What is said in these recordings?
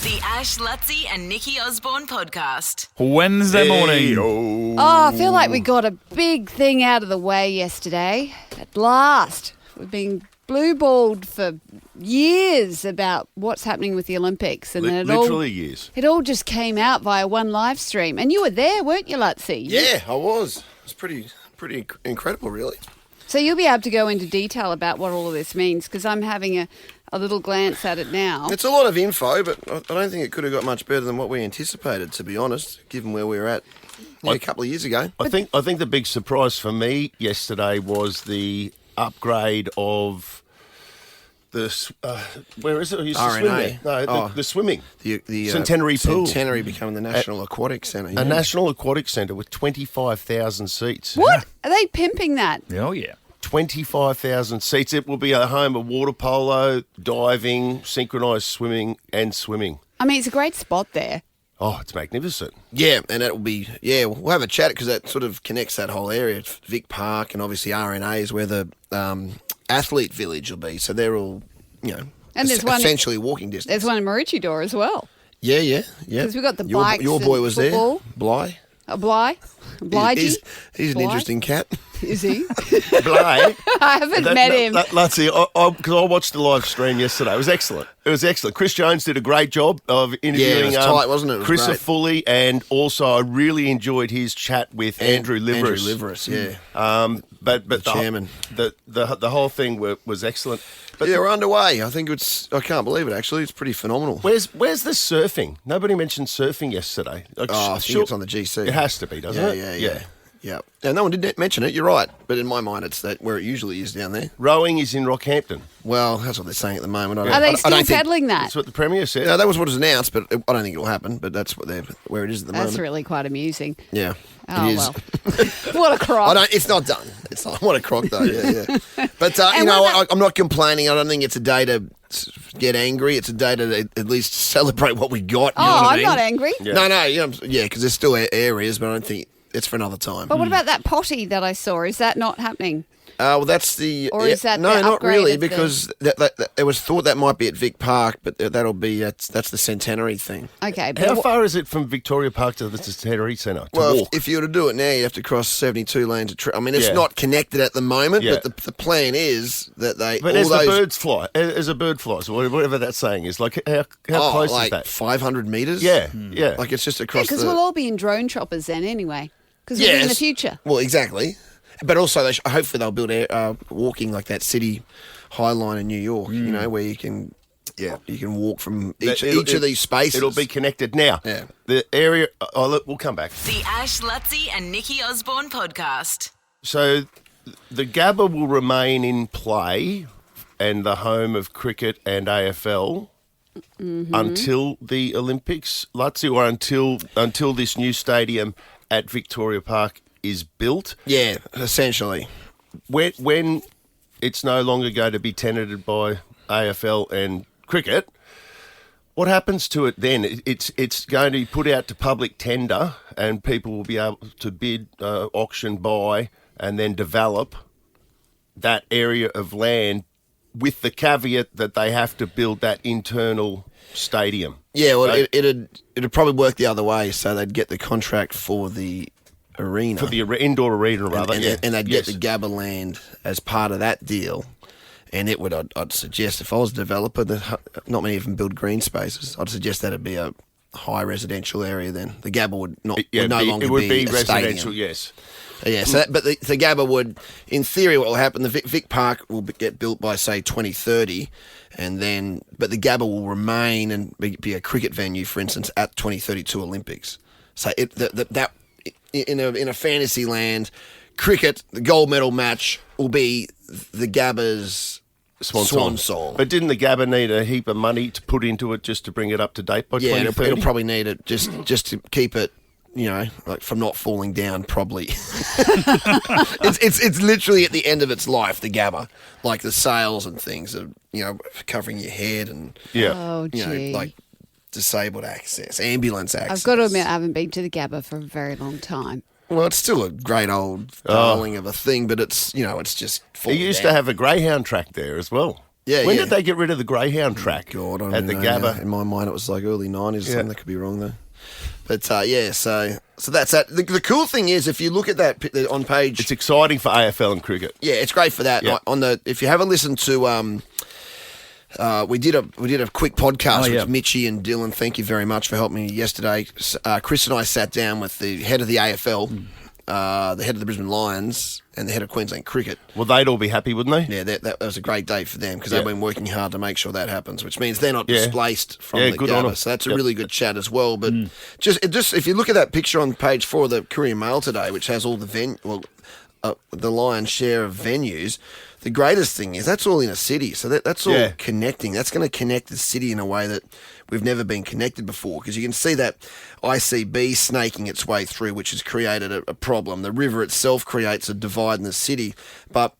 The Ash, Luttsy and Nikki Osborne podcast. Wednesday morning. Oh, I feel like we got a big thing out of the way yesterday. At last. We've been blue-balled for years about what's happening with the Olympics. And literally years. It all just came out via one live stream. And you were there, weren't you, Luttsy? Yeah, I was. It was pretty incredible, really. So you'll be able to go into detail about what all of this means, because I'm having a little glance at it now. It's a lot of info, but I don't think it could have got much better than what we anticipated, to be honest, given where we were at a couple of years ago. I think the big surprise for me yesterday was the upgrade of the where is it? I used to swim RNA. there. No, the swimming. The Centenary Pool. Centenary becoming the National Aquatic Centre. A national aquatic centre with 25,000 seats. What? Are they pimping that? Oh, yeah. 25,000 seats. It will be a home of water polo, diving, synchronised swimming and swimming. I mean, it's a great spot there. Oh, it's magnificent. Yeah, and it'll be, we'll have a chat because that sort of connects that whole area. Vic Park and obviously RNA is where the athlete village will be. So they're all, And there's essentially walking distance. There's one in Maroochydore as well. Yeah. Because we've got the bikes. Your boy was football. there, Bly. Bly? Bligey? He's an interesting cat. Is he? Bly. I haven't met him. Luttsy, because I watched the live stream yesterday. It was excellent. Chris Jones did a great job of interviewing it was tight, wasn't it? It was Chris great. Fully, and also I really enjoyed his chat with Andrew Liveris. Andrew Liveris, yeah. But the chairman. The whole thing was excellent. But we're underway. I think I can't believe it, actually. It's pretty phenomenal. Where's the surfing? Nobody mentioned surfing yesterday. I think it's on the GC. It has to be, doesn't it? Yeah. Yeah, no one did mention it. You're right. But in my mind, it's that where it usually is down there. Rowing is in Rockhampton. Well, that's what they're saying at the moment. Are they still peddling that? That's what the Premier said. No, that was what was announced, but I don't think it'll happen. But that's where it is at the moment. That's really quite amusing. Yeah. Oh, it is. Well. What a crock. It's not done. It's not. What a crock, though. Yeah. But, I'm not complaining. I don't think it's a day to get angry. It's a day to at least celebrate what we got. You know what I mean? I'm not angry. Yeah. No, because there's still areas, but I don't think it's for another time. But what about that potty that I saw? Is that not happening? Well, that's the... Or is that no, the not upgrade really, of because it was thought that might be at Vic Park, but that'll be... That's the Centenary thing. Okay. But how far is it from Victoria Park to the Centenary Centre to Well, walk? if you were to do it now, you have to cross 72 lanes of I mean, it's not connected at the moment, but the plan is that they... But as the birds fly, as a bird flies, or whatever that saying is, like how close is that? 500 metres? Yeah. Like it's just across because we'll all be in drone choppers then anyway. Because we'll be in the future. Well, exactly. But also, hopefully they'll build walking like that city High Line in New York, where you can walk from each of these spaces. It'll be connected. Now, the area... we'll come back. The Ash, Luttsy and Nikki Osborne podcast. So the Gabba will remain in play and the home of cricket and AFL until the Olympics, Luttsy, or until this new stadium at Victoria Park is built. Yeah, essentially. When it's no longer going to be tenanted by AFL and cricket, what happens to it then? It's going to be put out to public tender and people will be able to bid, auction, buy and then develop that area of land with the caveat that they have to build that internal stadium. Yeah, well, it'd probably work the other way, so they'd get the contract for the arena. For the indoor arena, rather. And they'd get the Gabba land as part of that deal. And it would, I'd suggest, if I was a developer, not many of them build green spaces, I'd suggest that it'd be a high residential area then. The Gabba would no longer be it would be a residential, stadium. yes. Yeah, so but the Gabba would, in theory, what will happen, the Vic Park will get built by, say, 2030, but the Gabba will remain and be a cricket venue, for instance, at 2032 Olympics. So in a fantasy land, cricket, the gold medal match will be the Gabba's swan song. But didn't the Gabba need a heap of money to put into it just to bring it up to date by 2030? It'll probably need it just to keep it, like from not falling down, probably. it's literally at the end of its life, the Gabba. Like the sails and things are, covering your head and, Oh, gee. like disabled access, ambulance access. I've got to admit, I haven't been to the Gabba for a very long time. Well, it's still a great old darling of a thing, but it's, it's just It falling used down. to have a greyhound track there as well. Yeah, When yeah. did they get rid of the Greyhound track God, I don't at the know Gabba? now. In my mind, it was like early 90s or something. That could be wrong, though. But, so that's that. The cool thing is, if you look at that on page... It's exciting for AFL and cricket. Yeah, it's great for that. Yeah. If you haven't listened to... we did a quick podcast with Mitchie and Dylan. Thank you very much for helping me yesterday. Chris and I sat down with the head of the AFL, the head of the Brisbane Lions, and the head of Queensland Cricket. Well, they'd all be happy, wouldn't they? Yeah, that was a great day for them because they've been working hard to make sure that happens, which means they're not displaced from the good on 'em. Gabba. So that's a really good chat as well. But just if you look at that picture on page 4 of the Courier Mail today, which has all the the lion's share of venues. The greatest thing is that's all in a city, so that's all connecting. That's going to connect the city in a way that we've never been connected before, because you can see that ICB snaking its way through, which has created a problem. The river itself creates a divide in the city, but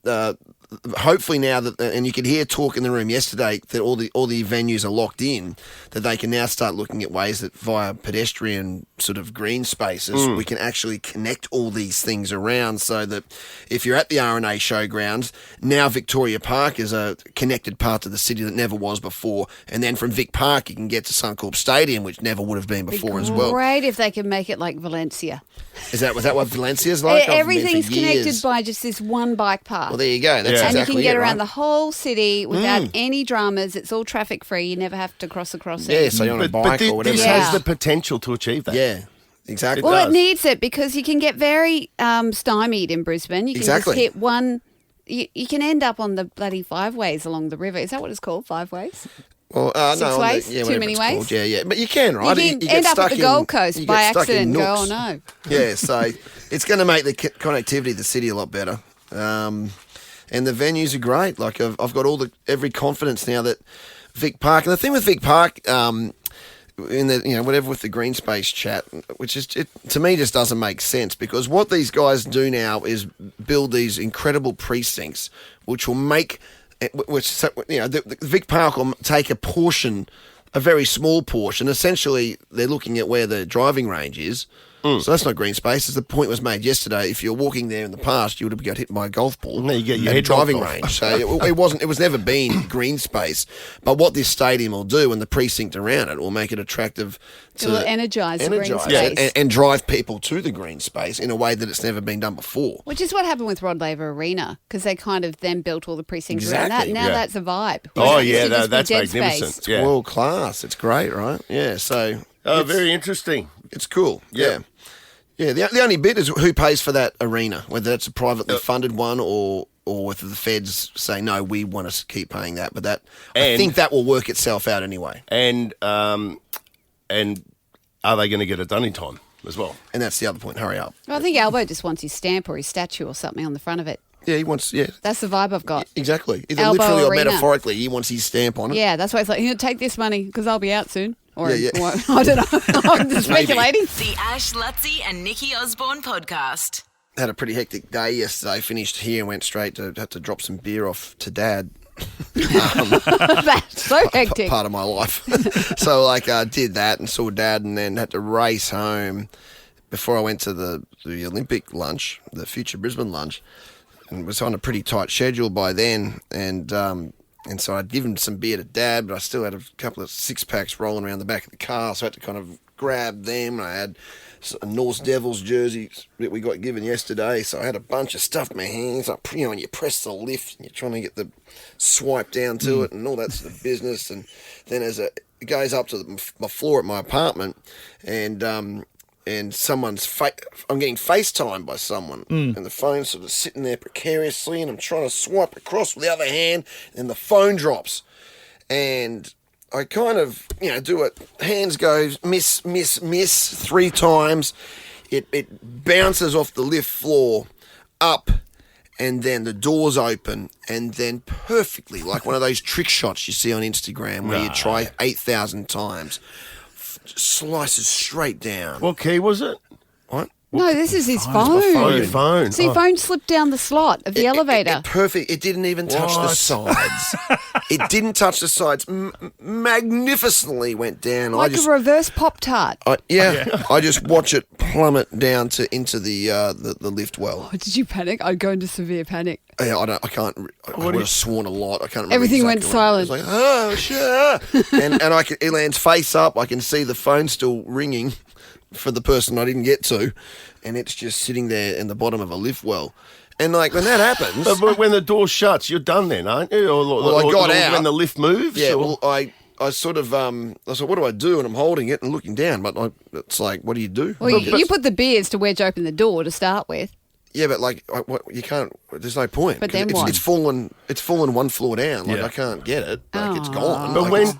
hopefully now that, and you could hear talk in the room yesterday that all the venues are locked in, that they can now start looking at ways that via pedestrian sort of green spaces we can actually connect all these things around, so that if you're at the RNA Showgrounds, now Victoria Park is a connected part of the city that never was before, and then from Vic Park you can get to Suncorp Stadium, which never would have been before as well. Great if they can make it like Valencia. Was that what Valencia's like? Everything's connected by just this one bike path. Well, there you go. That's and exactly you can get it, around right? the whole city without any dramas. It's all traffic free. You never have to cross across it. Yeah, so you're on a bike or whatever. This has the potential to achieve that. Yeah, exactly. Well, it needs it because you can get very stymied in Brisbane. You can just hit one. You can end up on the bloody 5 ways along the river. Is that what it's called? 5 ways? Well, Six ways? Too whatever many it's ways? called. Yeah. But you can, right? You can get end up stuck at the Gold Coast you by get stuck in accident and go, oh nooks. no. Yeah, so it's going to make the connectivity of the city a lot better. And the venues are great. Like I've got every confidence now that Vic Park, and the thing with Vic Park, in the whatever with the green space chat, which is to me just doesn't make sense, because what these guys do now is build these incredible precincts, which will make, the Vic Park will take a very small portion. Essentially, they're looking at where the driving range is. So that's not green space. As the point was made yesterday, if you're walking there in the past, you would have got hit by a golf ball. No, you get your at head driving knocked off. range. So it was never been green space. But what this stadium will do, and the precinct around it, will make it attractive It will energise the green space. and drive people to the green space in a way that it's never been done before. Which is what happened with Rod Laver Arena, because they kind of then built all the precincts around that. Exactly, Now yeah. that's a vibe. Oh, It used yeah, to just be that's dead magnificent. space. Yeah. World class. It's great, right? Yeah, so Very interesting. it's cool. Yeah. Yeah, the only bit is who pays for that arena, whether it's a privately funded one or whether the feds say, no, we want to keep paying that. But I think that will work itself out anyway. And are they going to get it done in time as well? And that's the other point. Hurry up. Well, I think Albo just wants his stamp or his statue or something on the front of it. Yeah, he wants, That's the vibe I've got. exactly. Either Elbow literally or arena. metaphorically, he wants his stamp on it. Yeah, that's why it's like, here, take this money because I'll be out soon. Or, Yeah. or I don't know. I'm just Maybe. speculating. The Ash, Luttsy and Nikki Osborne podcast. Had a pretty hectic day yesterday. Finished here and went straight to have to drop some beer off to Dad. That's so hectic. Part of my life. So I did that and saw Dad, and then had to race home before I went to the Olympic lunch, the Future Brisbane lunch, and was on a pretty tight schedule by then. And so I'd given some beer to Dad, but I still had a couple of 6-packs rolling around the back of the car, so I had to kind of grab them. I had a North Devils jersey that we got given yesterday, so I had a bunch of stuff in my hands. And you press the lift, and you're trying to get the swipe down to it, and all that sort of business. And then as it goes up to my floor at my apartment, and someone's I'm getting FaceTimed by someone, and the phone's sort of sitting there precariously, and I'm trying to swipe across with the other hand, and the phone drops, and I kind of do it. Hands go miss 3 times. It bounces off the lift floor up, and then the doors open, and then perfectly, like one of those trick shots you see on Instagram where you try 8,000 times, slices straight down. What key was it? What? No, this is his phone. Oh, your phone. So your phone slipped down the slot of the elevator. Perfect. It didn't even touch the sides. It didn't touch the sides. Magnificently went down. Like a reverse Pop-Tart. I just watch it plummet down into the lift well. Oh, did you panic? I'd go into severe panic. Yeah, I can't. I would have sworn a lot. I can't remember. Everything exactly went silent. It was like, oh, sure. and it lands face up. I can see the phone still ringing for the person I didn't get to, and it's just sitting there in the bottom of a lift well. And like when that happens, But when the door shuts, you're done then, aren't you? Or I got out when the lift moves. yeah. or- Well, I sort of I said, what do I do? And I'm holding it and looking down, but it's like, what do you do? Well, you put the beers to wedge open the door to start with. Yeah, but like you can't. There's no point. But then it's, what? It's fallen. It's fallen one floor down. Like Yeah. I can't get it. Like it's gone. But Like, when it's-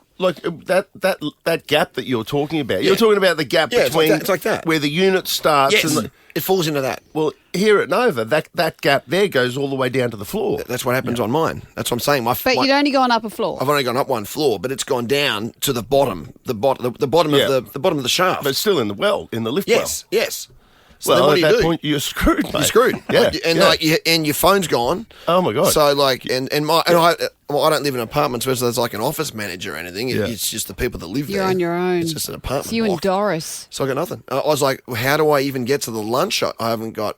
that gap that you're talking about, you're talking about the gap Yeah, it's like between that, it's like that. where the unit starts yes, and it falls into that. well, here at Nova, that gap there goes all the way down to the floor. That's what happens on mine. That's what I'm saying. But you'd only gone up a floor. I've only gone up one floor, but it's gone down to the bottom, the bottom Yeah. of the bottom of the shaft. But still in the well, in the lift yes, yes. So well. then Well, what at do you that do? point, you're screwed, mate. You're screwed. Yeah, And your phone's gone. Oh my God. So like I don't live in an apartment where there's like an office manager or anything. Yeah. It's just the people that live You're there. on your own. It's just an apartment. It's you and block. Doris. So I got nothing. I was like, well, how do I even get to the lunch? I haven't got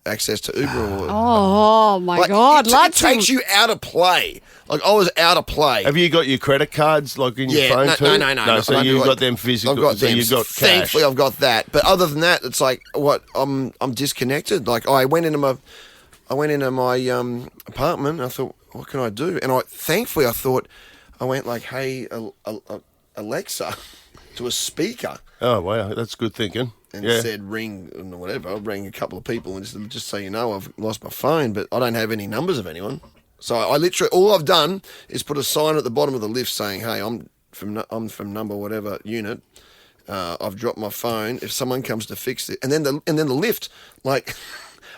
access to Uber. Or, Oh, my like, God. it Luttsy. takes you out of play. Like I was out of play. Have you got your credit cards like in your phone too? No. So I you've do, got them physical. I've got so them. you've got cash. Thankfully, I've got that. But other than that, it's like what I'm disconnected. Like I went into my apartment. And I thought, what can I do? And thankfully I thought I went like, hey Alexa, to a speaker. Oh wow, that's good thinking. And Yeah. said ring and whatever. I rang a couple of people and just so you know, I've lost my phone, but I don't have any numbers of anyone. So I literally all I've done is put a sign at the bottom of the lift saying, "Hey, I'm from number whatever unit. I've dropped my phone. If someone comes to fix it," and then the lift, like,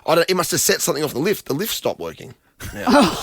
it must have set something off the lift. The lift stopped working. Yeah.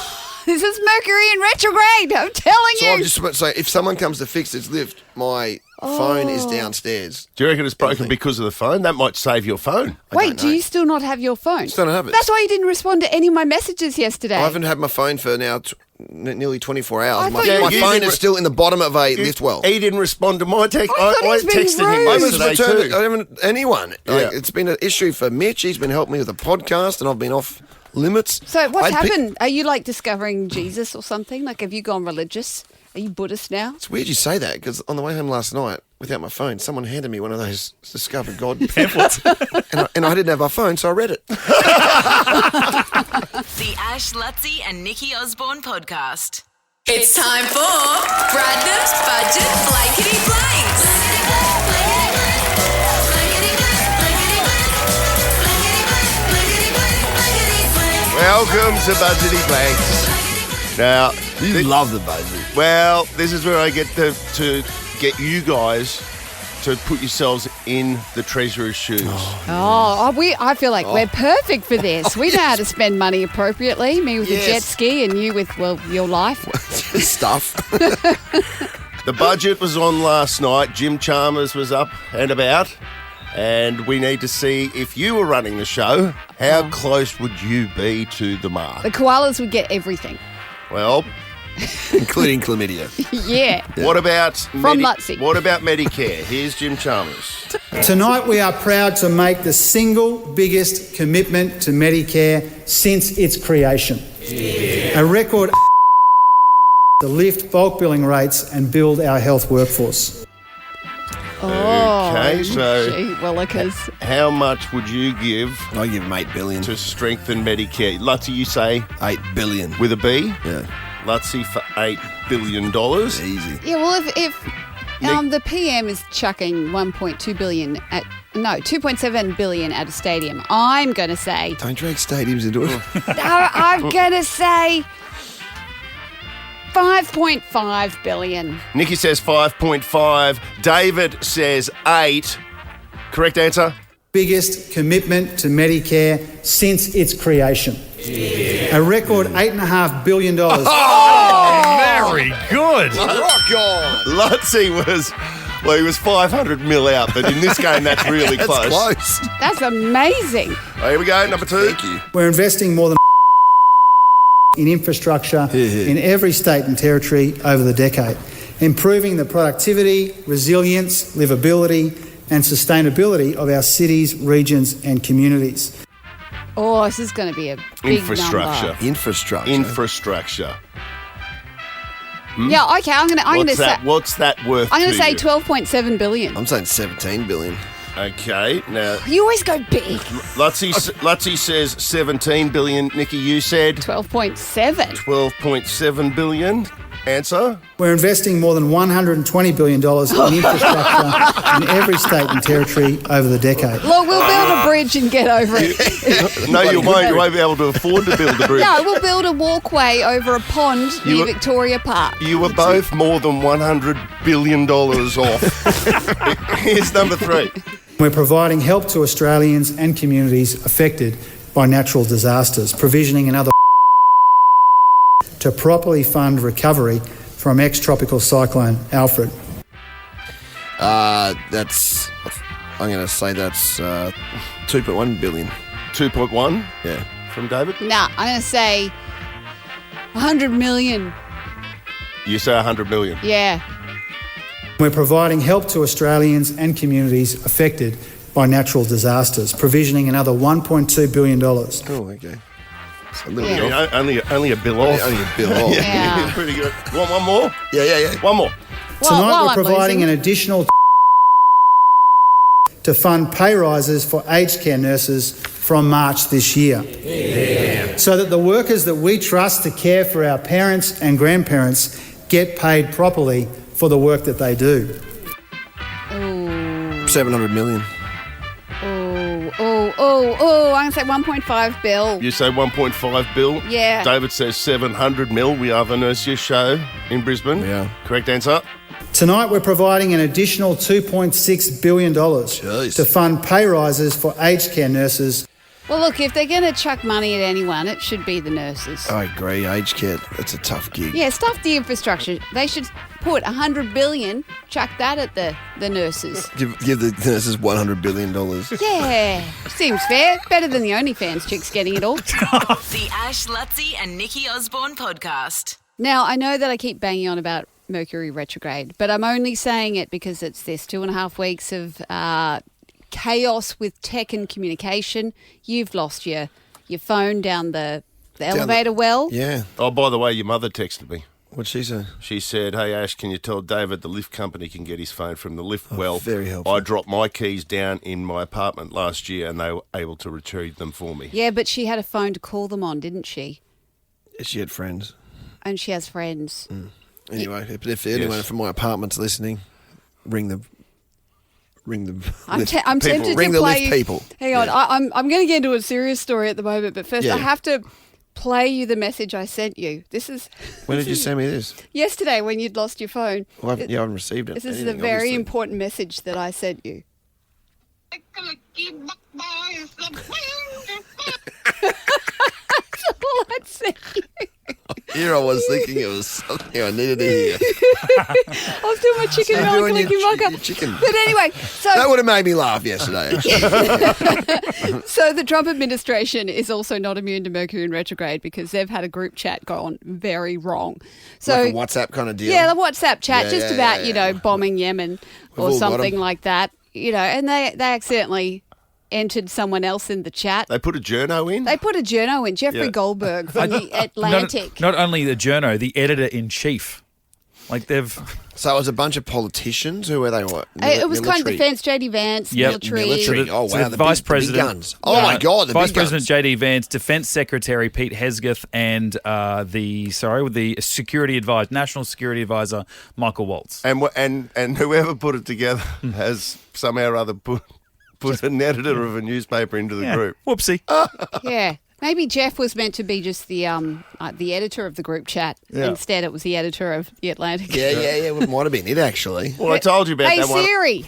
This is Mercury in retrograde. I'm telling So you. I'm just about to say, if someone comes to fix this lift, my phone is downstairs. Do you reckon it's broken Everything. because of the phone? That might save your phone. Wait, don't do know. you still not have your phone? Still don't have it. That's why you didn't respond to any of my messages yesterday. I haven't had my phone for now nearly 24 hours. I My thought you my didn't phone is still in the bottom of a lift well. He didn't respond to my text. I thought he was being texted him rude. I haven't yesterday returned too. I haven't anyone. Like, Yeah. it's been an issue for Mitch. He's been helping me with the podcast, and I've been off limits. So what's I'd pick- happened? Are you like discovering Jesus or something? Like, have you gone religious? Are you Buddhist now? It's weird you say that because on the way home last night, without my phone, someone handed me one of those Discover God pamphlets, and I didn't have my phone, so I read it. The Ash, Luttsy and Nikki Osborne podcast. It's time for Bradnam's Budget Blankety Blanks. Welcome to Budgety Blanks. Now, You love the budget. well, this is where I get to get you guys to put yourselves in the treasurer's shoes. I feel like we're perfect for this. We know how to spend money appropriately. Me with the Yes. jet ski and you with, well, your life. Stuff. The budget was on last night. Jim Chalmers was up and about. And we need to see if you were running the show, how close would you be to the mark? The koalas would get everything. Well, Including chlamydia. Yeah. what about Luttsy. What about Medicare? Here's Jim Chalmers. Tonight we are proud to make the single biggest commitment to Medicare since its creation. A record to lift bulk billing rates and build our health workforce. Oh, Okay, so- gee willikers. How much would you give I give him 8 billion. to strengthen Medicare? Luttsy, you say 8 billion. with a B? Yeah, Luttsy for $8 billion. easy. Yeah, well, if the PM is chucking 1.2 billion at 2.7 billion at a stadium, I'm going to say Don't drag stadiums into it. I'm going to say 5.5 billion. Nikki says 5.5. David says 8. Correct answer? Biggest commitment to Medicare since its creation. A record $8.5 billion. Very good. Rock on. Luttsy was Well, he was 500 mil out, but in this game, that's really That's close. That's amazing. Here we go, number 2. Thank you. We're investing more than in infrastructure in every state and territory over the decade, improving the productivity, resilience, livability and sustainability of our cities, regions and communities. Oh, this is going to be a big Infrastructure. number. Infrastructure. Yeah, okay. I'm going to say. What's that worth? I'm going to say you? 12.7 billion. I'm saying 17 billion. Okay, now You always go big. Luttsy says 17 billion. Nikki, you said 12.7. 12.7 billion. Answer? We're investing more than $120 billion in infrastructure in every state and territory over the decade. Look, we'll build a bridge and get over it. No, you won't. You won't be able to afford to build the bridge. No, we'll build a walkway over a pond You near were- Victoria Park. You were both more than $100 billion off. Here's number 3. We're providing help to Australians and communities affected by natural disasters, provisioning another to properly fund recovery from ex-tropical cyclone Alfred. I'm going to say that's 2.1 billion. 2.1 Yeah. from David. Nah, I'm going to say 100 million. You say 100 million. Yeah. We're providing help to Australians and communities affected by natural disasters, provisioning another $1.2 billion. Oh, okay. It's a little Yeah. bit off. Only a bill off. Only a bill off. Yeah. Pretty good. Want one more? Yeah. One more. While Tonight I'm we're providing losing. an additional to fund pay rises for aged care nurses from March this year. Yeah. So that the workers that we trust to care for our parents and grandparents get paid properly for the work that they do. 700 million. I'm going to say 1.5 bill. You say 1.5 bill. Yeah. David says 700 mil. We are the Nurses Show in Brisbane. Yeah. Correct answer. Tonight we're providing an additional $2.6 billion Jeez. to fund pay rises for aged care nurses. Well, look, if they're going to chuck money at anyone, it should be the nurses. I agree. Aged care, that's a tough gig. Yeah, stuff the infrastructure. They should put 100 billion, chuck that at the nurses. Give the nurses $100 billion. Yeah, seems fair. Better than the OnlyFans chicks getting it all. The Ash, Luttsy and Nikki Osborne podcast. Now, I know that I keep banging on about Mercury retrograde, but I'm only saying it because it's this 2.5 weeks of chaos with tech and communication. You've lost your phone down the elevator well. Yeah. Oh, by the way, your mother texted me. What'd she say? She said, "Hey Ash, can you tell David the lift company can get his phone from the lift well? very helpful. I dropped my keys down in my apartment last year, and they were able to retrieve them for me." Yeah, but she had a phone to call them on, didn't she? She had friends. And she has friends. Anyway, if anyone from my apartment's listening, ring the I'm lift. tempted Ring to the play lift you. people. Hang on, Yeah. I'm going to get into a serious story at the moment, but first Yeah. I have to play you the message I sent you. This is When did you send me this? yesterday when you'd lost your phone. Well, I haven't received it. This is a anything, very obviously. important message that I sent you. That's all I'd sent you. Here I was thinking it was something I needed to hear. I was doing my chicken You're roll, doing clicking your rocker. chicken. But anyway, so That would have made me laugh yesterday. Actually. So the Trump administration is also not immune to Mercury in retrograde because they've had a group chat gone very wrong. So Like a WhatsApp kind of deal. yeah, the WhatsApp chat Yeah, just yeah, about, yeah, you know, yeah. bombing Yemen We've or all got something 'em. like that, you know, and they accidentally entered someone else in the chat. They put a journo in. They put a journo in, Jeffrey Yeah. Goldberg from the Atlantic. Not only the journo, the editor-in-chief. Like they've... So it was a bunch of politicians. Who were they? What? It was kind of military? defence, JD Vance, Yep. military. Military. So Oh, so wow. the The Vice big President, guns. Oh, my God. The Vice big President guns. JD Vance, Defence Secretary Pete Hesketh, and the Security Advisor, National Security Advisor Michael Waltz. And whoever put it together has somehow or other put an editor of a newspaper into the Yeah. group. Whoopsie. Yeah. Maybe Jeff was meant to be just the editor of the group chat. Yeah. Instead, it was the editor of the Atlantic. Yeah. It might have been it, actually. Well, I told you about Hey that one. Siri,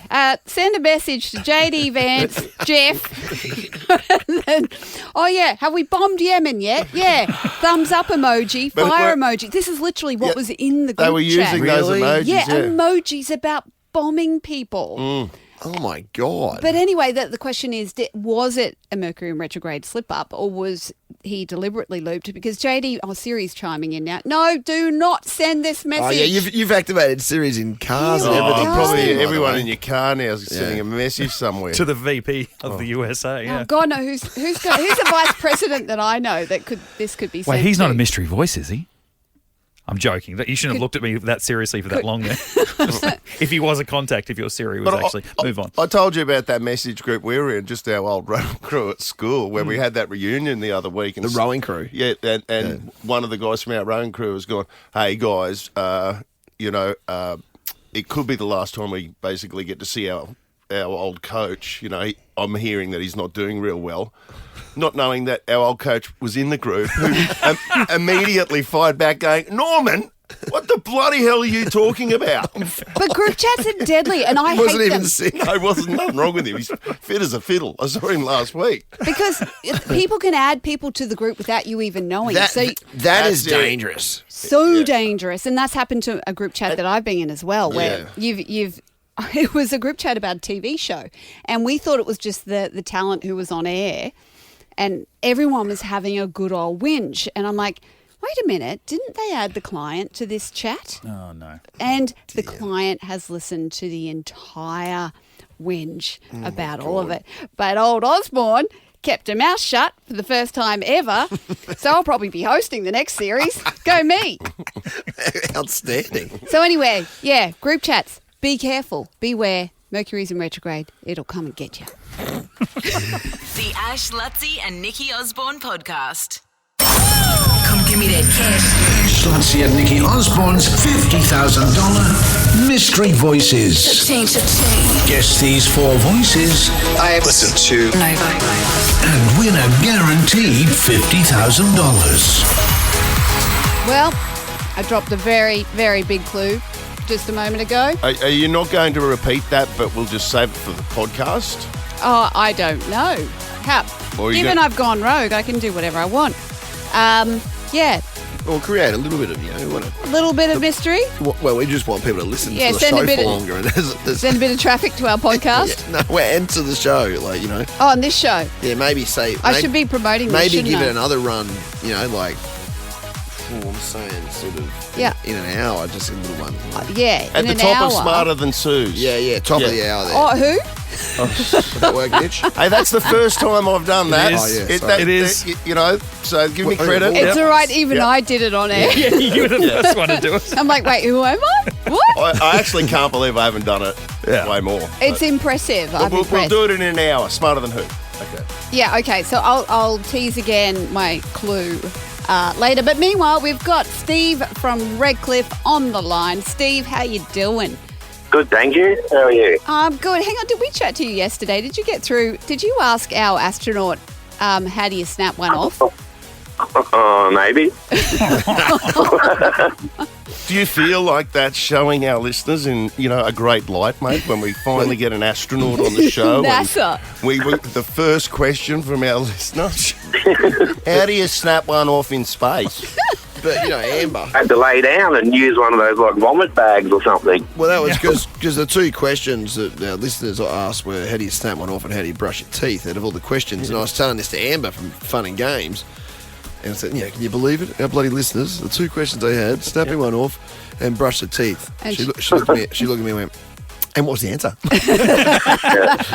send a message to JD Vance, Jeff. And then, oh yeah, have we bombed Yemen yet? Yeah, thumbs up emoji, But fire we're- emoji. This is literally what Yeah, was in the group They were chat. using those Really? emojis. yeah, emojis about bombing people. Oh, my God. But anyway, the question is, was it a Mercury in retrograde slip-up or was he deliberately looped? Because JD, Siri's chiming in now. No, do not send this message. Oh, yeah, you've activated Siri's in cars and Yeah, everything. we Probably by the everyone way. in your car now is sending a message somewhere. To the VP of the USA, yeah. Oh, God, no. Who's a vice president that I know that this could be sent Wait, he's not to? a mystery voice, is he? I'm joking. You shouldn't have looked at me that seriously for that long there. If he was a contact, if your Siri was actually... Move on. I told you about that message group we were in, just our old rowing crew at school, where we had that reunion the other week. And The rowing crew. Yeah, and one of the guys from our rowing crew was going, hey, guys, it could be the last time we basically get to see our old coach. I'm hearing that he's not doing real well. Not knowing that our old coach was in the group, who immediately fired back going, Norman, what the bloody hell are you talking about? But group chats are deadly, and I Wasn't hate even them. sick. No, wasn't nothing wrong with him. He's fit as a fiddle. I saw him last week. Because people can add people to the group without you even knowing. That is That's it. dangerous. So dangerous, and that's happened to a group chat that I've been in as well, where you've it was a group chat about a TV show, and we thought it was just the talent who was on air, and everyone was having a good old whinge, and I'm like, wait a minute, didn't they add the client to this chat? Oh, no. And the client has listened to the entire whinge about all of it, but old Osborne kept her mouth shut for the first time ever, so I'll probably be hosting the next series. Go me. Outstanding. So anyway, group chats. Be careful. Beware. Mercury's in retrograde. It'll come and get you. The Ash, Luttsy and Nikki Osborne podcast. Come give me that cash. Luttsy and Nikki Osborne's $50,000 Mystery Voices. Guess these 4 voices I have listened to and win a guaranteed $50,000. Well, I dropped a very, very big clue just a moment ago. Are you not going to repeat that, but we'll just save it for the podcast? Oh, I don't know. How? Or you Given gonna- I've gone rogue, I can do whatever I want. Or create a little bit of, we want A little bit of mystery. well, we just want people to listen Yeah, to the send a show bit for of- longer. And there's, Send a bit of traffic to our podcast. we're into the show, Oh, on this show. Yeah, maybe say... I should be promoting this, Maybe shouldn't give I? it another run, I'm saying sort of in an hour, just a little one. Yeah, At in the an top hour. of Smarter Than Sue's. Yeah, top of the hour there. Oh, who? Would that work, Mitch? Hey, that's the first time I've done that. It is. Oh, yeah, sorry. It is. So give me Well, credit. yeah, It's all right, even I did it on air. Yeah, you were the first one to do it. I'm like, wait, who am I? What? I actually can't believe I haven't done it way more. It's impressive. I'm We'll impressed. do it in an hour. Smarter Than Who? Okay. Yeah, okay, so I'll tease again my clue later. But meanwhile, we've got Steve from Redcliffe on the line. Steve, how you doing? Good, thank you. How are you? Good. Hang on, did we chat to you yesterday? Did you get through? Did you ask our astronaut, how do you snap one off? Maybe. Do you feel like that's showing our listeners in, a great light, mate, when we finally get an astronaut on the show? NASA. And the first question from our listeners, how do you snap one off in space? But, Amber. I had to lay down and use one of those, vomit bags or something. Well, that was because the 2 questions that our listeners asked were how do you snap one off and how do you brush your teeth out of all the questions. And I was telling this to Amber from Fun and Games. And I said, can you believe it? Our bloody listeners, the 2 questions they had, snapping one off and brush the teeth. And She looked at me and went, and what's the answer?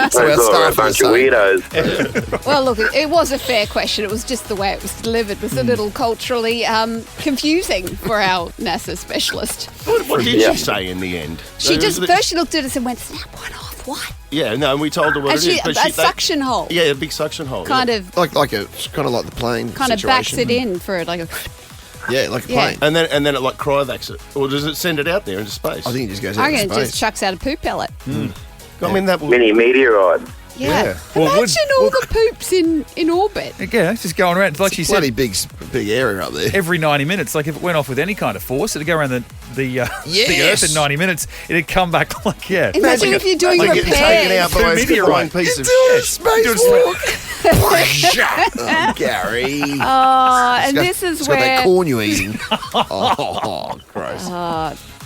So our a staff bunch are of saying- weirdos. Well, look, it was a fair question. It was just the way it was delivered. It was a little culturally confusing for our NASA specialist. What did Yeah. she say in the end? She first she looked at us and went, snap one off. What? Yeah, no, and we told her what And it is. But a suction hole. Yeah, a big suction hole. Kind yeah. of Like it's kind of like the plane backs situation. it in for like a... Yeah, like a Yeah. plane. And then it cryovacs it, or does it send it out there into space? I think it just goes I out reckon into it space. just chucks out a poop pellet. I mean that. Mini meteorite. Yeah. Well, Imagine all the poops in orbit. Yeah, it's just going around. Like she said, Bloody big area up there. every 90 minutes, like if it went off with any kind of force, it'd go around the Earth in 90 minutes. It'd come back like, Imagine if you're doing Like getting taken out repairs. by a Meteorite. flying piece of Spacewalk. Oh, Gary. Oh, and It's this is got that where... corn you're eating. Oh, gross.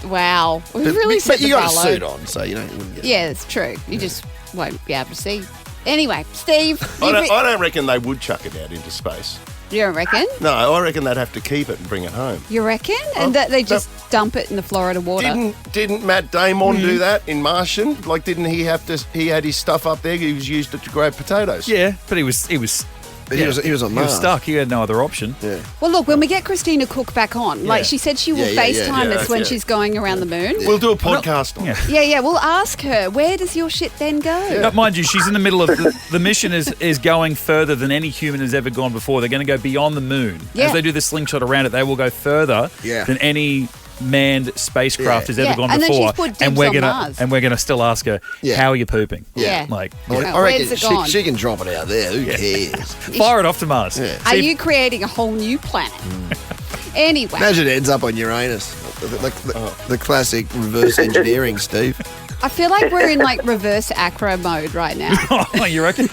Wow. We've really but set you the got bar a low. suit on, so you wouldn't get. Yeah, it's true. You just won't be able to see. Anyway, Steve. I don't reckon they would chuck it out into space. You don't reckon? No, I reckon they'd have to keep it and bring it home. You reckon? And that they just dump it in the Florida water? Didn't Matt Damon do that in Martian? Like, didn't he have to? He had his stuff up there. He was used it to grow potatoes. Yeah, but he was He was on Mars. stuck. He had no other option. Yeah. Well, look, when we get Christina Cook back on, like she said she will FaceTime us when she's going around the moon. We'll do a podcast on it. Yeah, we'll ask her, where does your shit then go? Mind you, she's in the middle of the mission is going further than any human has ever gone before. They're going to go beyond the moon. Yeah. As they do the slingshot around it, they will go further than any manned spacecraft has ever gone and before. Then she's put dibs on Mars. And we're gonna still ask her, how are you pooping? Yeah. Like, I Where's reckon it gone? she can drop it out there. Who cares? fire it off to Mars. Yeah. Are you creating a whole new planet? Anyway. Imagine it ends up on Uranus. The classic reverse engineering, Steve. I feel like we're in like reverse acro mode right now. Oh, you reckon?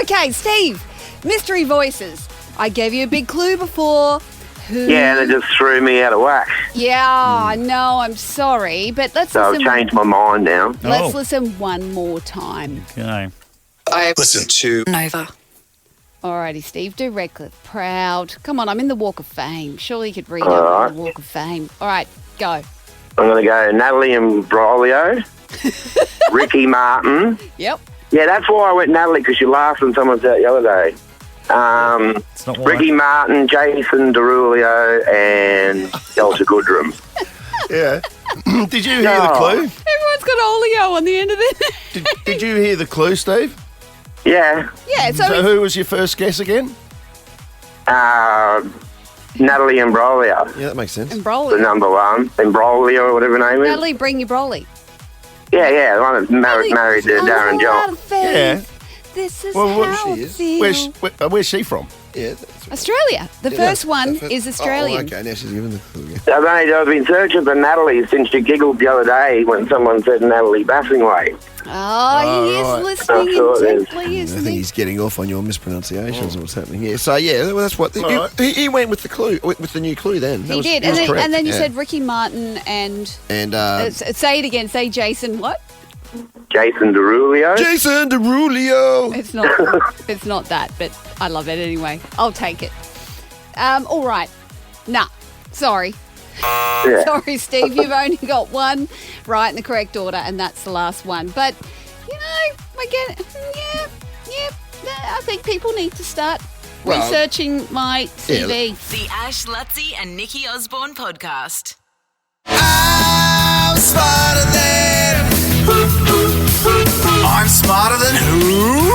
Okay, Steve, mystery voices. I gave you a big clue before. Who? Yeah, they just threw me out of whack. Yeah, I know. I'm sorry, but let's So I've listen. changed my mind now. Let's listen one more time. Okay. I listen to Nova. Alrighty, Steve, do Redcliffe proud. Come on, I'm in the Walk of Fame. Surely you could read All out right. on the Walk of Fame. All right, go. I'm going to go Natalie Imbroglia, Ricky Martin. Yep. Yeah, that's why I went Natalie, because she laughed when someone said it the other day. It's not why. Ricky Martin, Jason Derulo, and Delta Goodrum. Yeah. Did you hear the clue? Everyone's got oleo on the end of it. Did you hear the clue, Steve? Yeah. Yeah, so So who was your first guess again? Natalie Imbroglia, Yeah, that makes sense. the Broly. number one. Imbroglia or whatever her name is. Natalie, bring your Broly. Yeah, the one that married to Darren John. Yeah. This is Well, what how she it is. feels. Where's she from? Yeah. Australia. The first one is Oh, Australian. okay, now she's given the clue. I've been searching for Natalie since she giggled the other day when someone said Natalie Bassingway. Oh, he is right. listening I thought it is. intently, I isn't think he? he's getting off on your mispronunciations of what's happening here. So, yeah, well, that's what... All He went with the clue, with the new clue then. He did. And then, correct, you yeah. said Ricky Martin and... And say it again. Say Jason what? Jason Derulo. Jason Derulo. It's not It's not that, but I love it anyway. I'll take it. All right. Nah. Sorry. Yeah. Sorry, Steve. You've only got one right in the correct order, and that's the last one. But, again, I think people need to start researching my CV. The Ash, Luttsy and Nikki Osborne podcast. I'm smarter than who?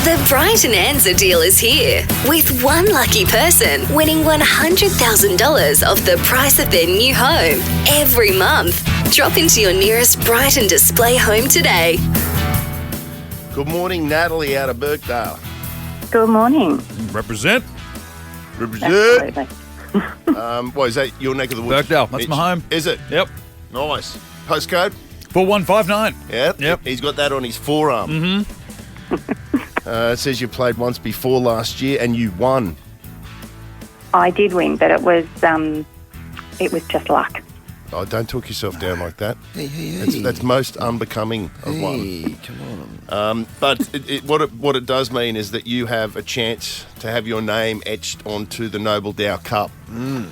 The Brighton Answer deal is here, with one lucky person winning $100,000 off the price of their new home every month. Drop into your nearest Brighton display home today. Good morning, Natalie out of Birkdale. Good morning. Represent. Represent. What, is that your neck of the woods? Birkdale, that's my home. Is it? Yep. Nice. Postcode? 4159. Yep. He's got that on his forearm. Mm-hmm. It says you played once before last year and you won. I did win, but it was just luck. Oh, don't talk yourself down like that. Hey. That's most unbecoming of one. Hey, come on. But what it does mean is that you have a chance to have your name etched onto the Noble Dow Cup. Mm.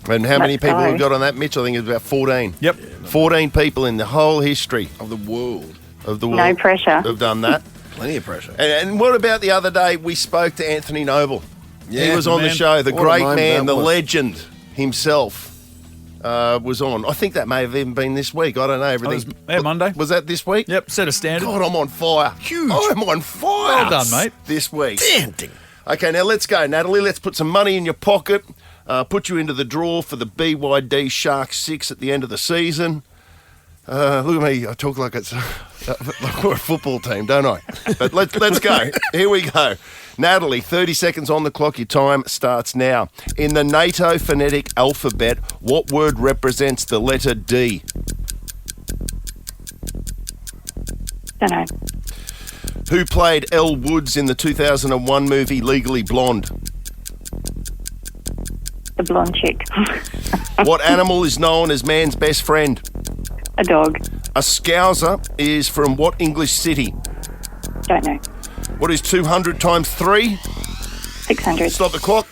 And how many people have got on that, Mitch? I think it's about 14. Yep. 14 people in the whole history Of the world. No pressure. have done that. Plenty of pressure. And what about the other day we spoke to Anthony Noble? Yeah, he was on the man. show. The What a great moment man, that the was. legend himself was on. I think that may have even been this week. I don't know. Everything. Monday. Was that this week? Yep, set a standard. God, I'm on fire. Huge. I'm on fire. Well done, mate. This week. Danting. Okay, now let's go, Natalie. Let's put some money in your pocket. Put you into the draw for the BYD Shark 6 at the end of the season. Look at me. I talk like it's like we're a football team, don't I? But let's go. Here we go. Natalie, 30 seconds on the clock. Your time starts now. In the NATO phonetic alphabet, what word represents the letter D? Don't know. Who played Elle Woods in the 2001 movie Legally Blonde? The blonde chick. What animal is known as man's best friend? A dog. A scouser is from what English city? Don't know. What is 200 times 3? 600. Stop the clock.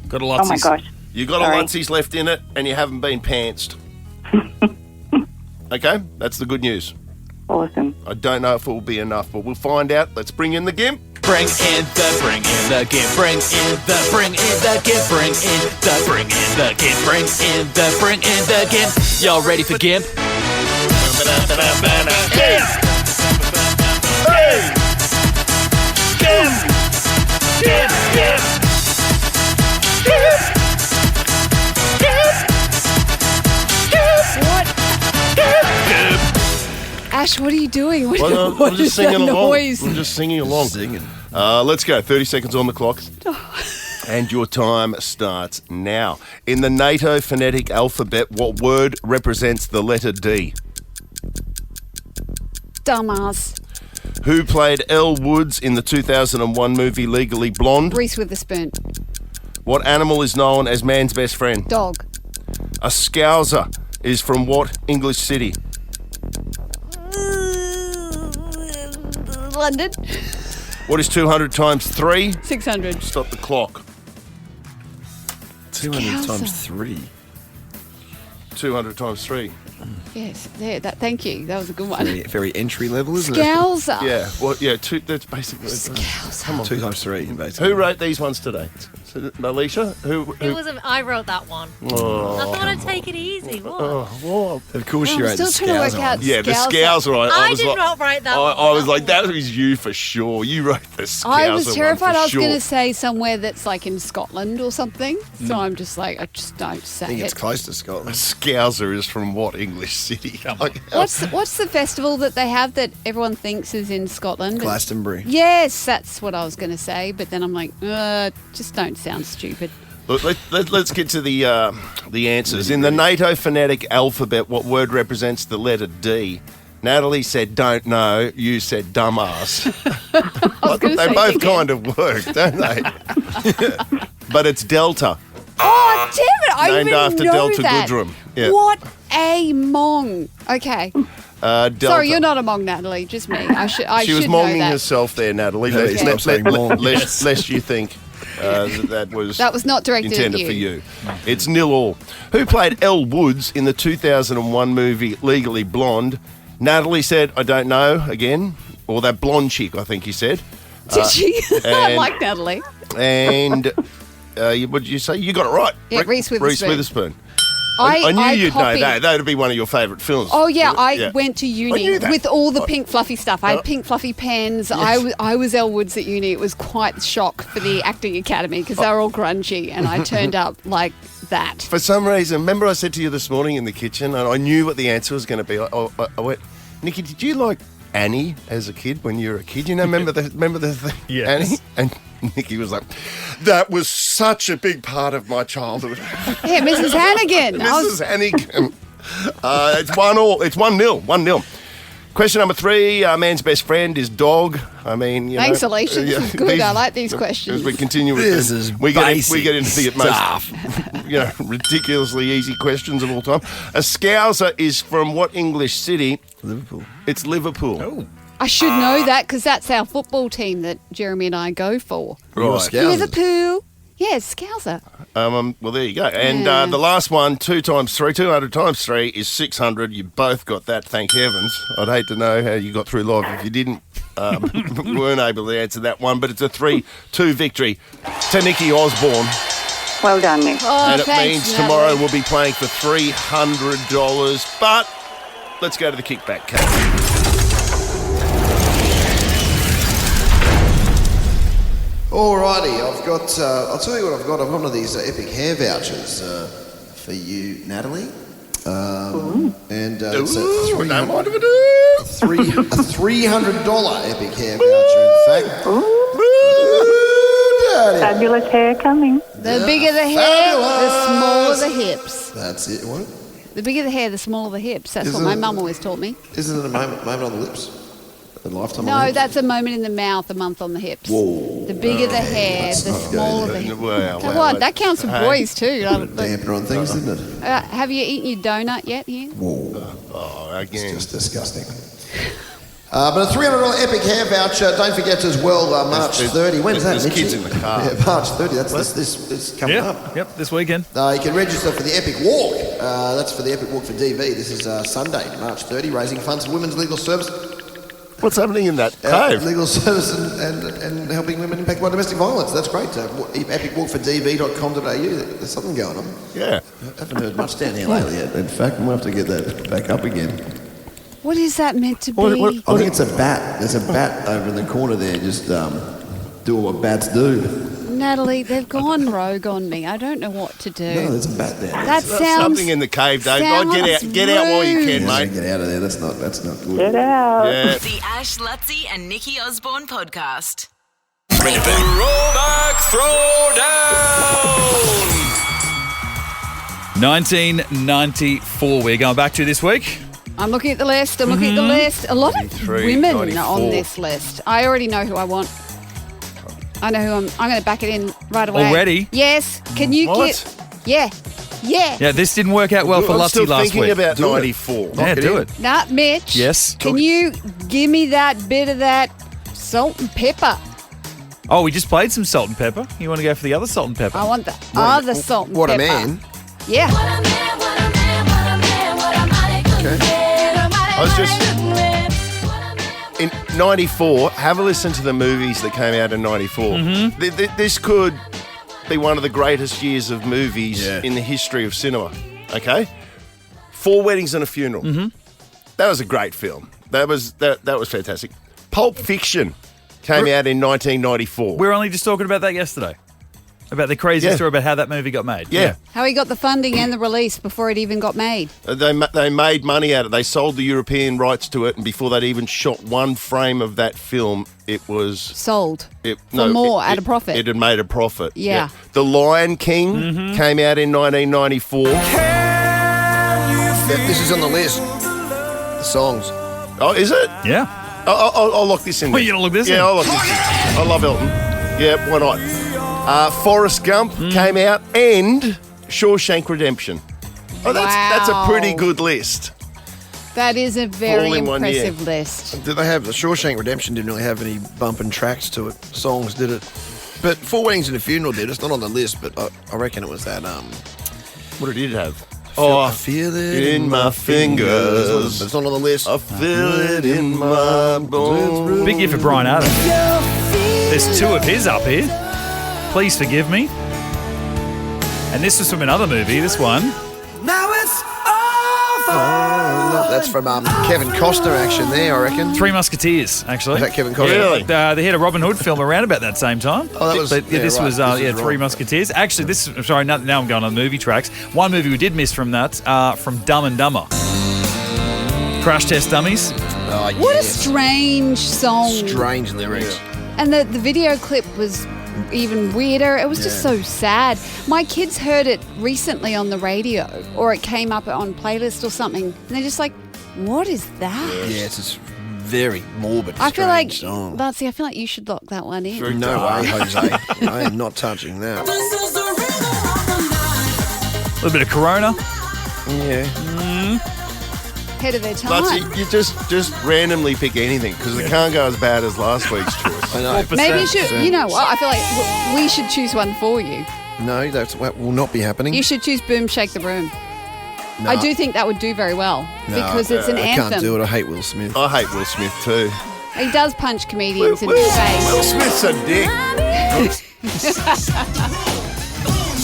Got a Oh my gosh. You got Sorry. a Lutsy's left in it, and you haven't been pantsed. Okay, that's the good news. Awesome. I don't know if it will be enough, but we'll find out. Let's bring in the gimp. Bring in the gimp. Bring in the gimp. Y'all ready for gimp? Ash, what are you doing? What, Well, what I'm just is that singing along. noise? I'm just singing along. Let's go. 30 seconds on the clock. And your time starts now. In the NATO phonetic alphabet, what word represents the letter D? Dumbass. Who played Elle Woods in the 2001 movie Legally Blonde? Reese Witherspoon. What animal is known as man's best friend? Dog. A scouser is from what English city? London. What is 200 times 3? 600. Stop the clock. 200 times 3. 200 times 3. Yes, there. Thank you. That was a good one. Very entry level, isn't Scouser. Yeah, well, yeah, that's basically... Scouser. Come on. 2 times 3, basically. Who wrote these ones today? Is it Alicia? Who? It wasn't. I wrote that one. Oh. I thought I'd take it easy. What? Of course you I'm wrote the still trying to work out Scouser. Yeah, the Scouser. Scouser. I was did like, not write that one. I was like, that was you for sure. You wrote the Scouser I was terrified one for I was sure. going to say somewhere that's like in Scotland or something. So I'm just like, I just don't say I think it's it. close to A Scotland. Scouser is from what English city? What's the festival that they have that everyone thinks is in Scotland? Glastonbury. Yes, that's what I was going to say. But then I'm like, just don't sound stupid. Look, let's get to the answers. In the NATO phonetic alphabet, what word represents the letter D? Natalie said don't know. You said dumbass. They both kind of work, don't they? But it's Delta. Oh, damn it. I Named even after know Delta that. Goodrum. Yeah. What a mong. Okay. Delta. Sorry, you're not a mong, Natalie. Just me. I She should was know monging that. herself there, Natalie. Hey, stop saying mong. Lest you think that was That was not directed at intended you. for you. It's 0-all. Who played Elle Woods in the 2001 movie Legally Blonde? Natalie said, I don't know, again. Or that blonde chick, I think you said. Did she? I and- like Natalie. And what did you say? You got it right. Yeah, Reese Witherspoon. Reese Witherspoon. I knew you'd know copied- that. That would be one of your favourite films. Oh, yeah, I Yeah. went to I uni knew that. with all the pink fluffy stuff. I had pink fluffy pens. Yes. I was Elle Woods at uni. It was quite the shock for the acting academy because they were all grungy and I turned up like that. For some reason, remember I said to you this morning in the kitchen, and I knew what the answer was going to be. I went, Nikki, did you like Annie as a kid when you were a kid? You know, remember the thing, Yes. Annie? And Nikki was like, that was such a big part of my childhood. Yeah, Mrs. Hannigan. Mrs. Hannigan. It's 1-all. It's 1-0. 1-0. Question number 3. Man's best friend is dog. I mean, you Thanks, know, Alicia. This is good. I like these questions. As we continue with This this, is we get basic into the most ridiculously easy questions of all time. A scouser is from what English city? Liverpool. It's Liverpool. Oh. I should know that because that's our football team that Jeremy and I go for. You're Scousers. Liverpool. Yeah, Scouser. Well, there you go. And the last one, 2 times 3, 200 times 3 is 600. You both got that, thank heavens. I'd hate to know how you got through life if you didn't, weren't able to answer that one. But it's a 3-2 victory to Nikki Osborne. Well done, Nick. Oh, And it thanks, means Natalie. tomorrow we'll be playing for $300. But let's go to the kickback, Kate. Alrighty, I've got. I'll tell you what I've got. I've got one of these epic hair vouchers for you, Natalie. And it's a $300 epic hair voucher. In fact, Daddy. Fabulous hair coming. The bigger the hair, the smaller the hips. That's it. What? The bigger the hair, the smaller the hips. That's Isn't what my it- mum always taught me. Isn't it a moment on the lips? a lifetime? No, that's a moment in the mouth, a month on the hips. Whoa. The bigger the hair, Let's the not go smaller there. the hips. Wow, Come on, that counts for boys too. Put a damper on things, didn't it? Have you eaten your donut yet here? Whoa. Oh, again. It's just disgusting. But a $300 Epic hair voucher. Don't forget as well, March 30. When's that, There's Mitchie? kids in the car. Yeah, March 30. That's this coming up. Yep, this weekend. You can register for the Epic Walk. That's for the Epic Walk for DV. This is Sunday, March 30, raising funds for women's legal service. What's happening in that cave? Legal service and helping women impacted by domestic violence. That's great. Epicwalkfordv.com.au. There's something going on. Yeah. I haven't heard much down here lately yet. In fact, we'll have to get that back up again. What is that meant to be? I think it's a bat. There's a bat over in the corner there, just doing what bats do. Natalie, they've gone rogue on me. I don't know what to do. No, there's a bat there. That sounds something in the cave, Dave. Get out while you can, mate. Get out of there. That's not good. Get out. Yeah. The Ash, Luttsy and Nikki Osborne podcast. Throwback Throwdown. 1994 we're going back to this week. I'm looking at the list. A lot of women 94. on this list. I already know who I want. I know who I'm going to back it in right away. Already? Yes. Can you What? get... Yeah. Yeah, this didn't work out well for I'm Luttsy still last thinking week. about 94. Yeah, do it. Nah, Mitch. Yes? Can you give me that bit of that salt and pepper? Oh, we just played some salt and pepper. You want to go for the other salt and pepper? I want the other salt and What a pepper. man. Yeah. I was just in 94. Have a listen to the movies that came out in 94. This could be one of the greatest years of movies in the history of cinema. Okay, 4 Weddings and a Funeral. That was a great film. That was fantastic. Pulp Fiction came out in 1994. We were only just talking about that yesterday. About the crazy story about how that movie got made. Yeah. How he got the funding and the release before it even got made. They made money out of it. They sold the European rights to it, and before they'd even shot one frame of that film, it was... Sold. At a profit. It had made a profit. Yeah. The Lion King came out in 1994. This is on the list. The songs. Oh, is it? Yeah. I'll lock this in. Well, you're going to look this in? Yeah, I'll lock this in. I love Elton. Yeah, why not? Forrest Gump came out, and Shawshank Redemption. Oh, that's a pretty good list. That is a very All in one year. impressive list. Did they have the Shawshank Redemption? Didn't really have any bumping tracks to it. Songs did it, but 4 Weddings and a Funeral did. It's not on the list, but I reckon it was that. What did it have? I feel it in my fingers. But it's not on the list. I feel it in my bones. Big year for Brian Adams. There's 2 of his up here. Please Forgive Me. And this was from another movie, this one. Now it's over. That's from Kevin Costner action there, I reckon. 3 Musketeers, actually. Is that Kevin Costner? Really? They had a Robin Hood film around about that same time. Oh, that was... This was Three wrong. Musketeers. Actually, now I'm going on the movie tracks. One movie we did miss from that, from Dumb and Dumber. Crash Test Dummies. Oh, What a yes. strange song. Strange lyrics. And the video clip was even weirder. It was just so sad. My kids heard it recently on the radio, or it came up on playlist or something, and they're just like, what is that? Yeah, it's just very morbid, I feel like, song. Luttsy, I feel like you should lock that one in. No way, Jose. I am not touching that. A little bit of Corona. Yeah. Head of their time. Luttsy, you just randomly pick anything because it can't go as bad as last week's choice. I know. Maybe you should, you know what, I feel like we should choose one for you. No, that will not be happening. You should choose Boom Shake the Room. No. I do think that would do very well because it's an I anthem. can't do it. I hate Will Smith. I hate Will Smith too. He does punch comedians in the face. Will Smith's a dick.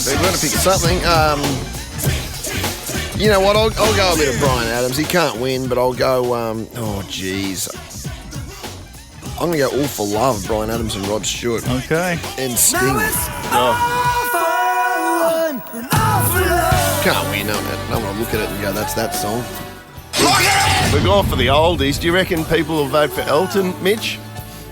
They're going to pick something. You know what? I'll go a bit of Brian Adams. He can't win, but I'll go. Oh, jeez. I'm going to go All for Love, Brian Adams and Rod Stewart. Okay. And Sting. Can't win. No one will look at it and go, that's that song. We're going for the oldies. Do you reckon people will vote for Elton, Mitch?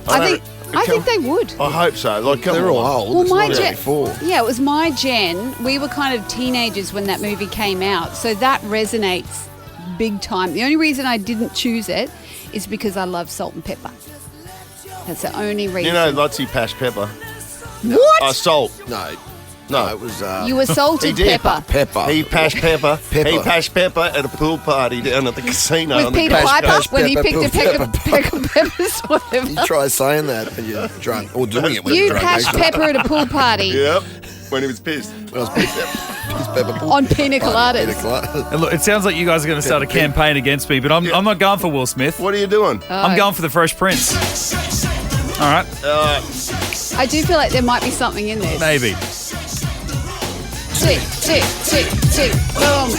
I think they would. I hope so. Like, come They're all on. old. Well, It's my not gen, 84. yeah, it was my gen. We were kind of teenagers when that movie came out, so that resonates big time. The only reason I didn't choose it is because I love salt and pepper. That's the only reason. You know, Luttsy pashed pepper. What? Salt. No, it was... You were salted pepper. Pepper. He pashed pepper. Pepper. He pashed pepper at a pool party down at the casino. With Peter Piper when he picked a peck of peppers, whatever. You try saying that when you're drunk, or doing it when You you're drunk. pashed pepper at a pool party. Yep, when he was pissed. When I was pissed. It's pepper pool. On pina coladas. Pina coladas. And look, it sounds like you guys are going to start a campaign against me, but I'm not going for Will Smith. What are you doing? I'm going for the Fresh Prince. All right. I do feel like there might be something in this. Maybe. Tick, tick, tick, tick, boom.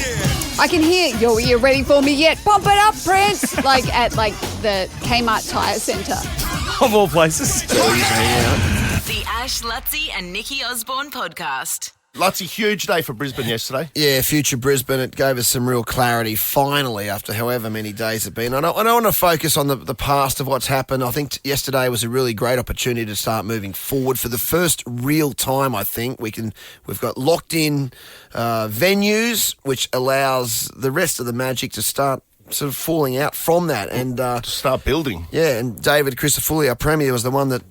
I can hear, yo, are you ready for me yet? Pump it up, Prince. Like at the Kmart Tyre Centre. Of all places. The Ash, Luttsy and Nikki Osborne podcast. Luttsy, huge day for Brisbane yesterday. Yeah, future Brisbane. It gave us some real clarity, finally, after however many days it's been. I don't want to focus on the past of what's happened. I think yesterday was a really great opportunity to start moving forward. For the first real time, I think, we've got locked-in venues, which allows the rest of the magic to start sort of falling out from that and to start building. Yeah, and David Christofouli, our Premier, was the one that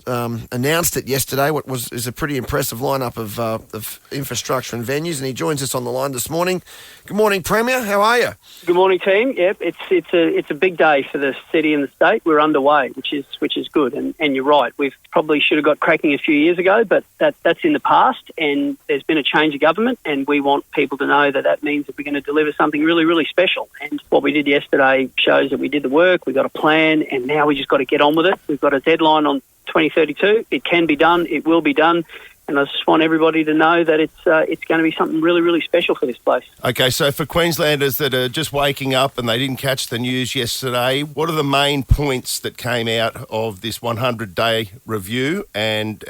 announced it yesterday. What is a pretty impressive lineup of infrastructure and venues, and he joins us on the line this morning. Good morning, Premier. How are you? Good morning, team. Yep, it's a big day for the city and the state. We're underway, which is good. And you're right. We've probably should have got cracking a few years ago, but that's in the past. And there's been a change of government, and we want people to know that means that we're going to deliver something really, really special. And what we did yesterday shows that we did the work. We got a plan, and now we just got to get on with it. We've got a deadline on 2032. It can be done. It will be done. And I just want everybody to know that it's going to be something really, really special for this place. Okay, so for Queenslanders that are just waking up and they didn't catch the news yesterday, what are the main points that came out of this 100-day review, and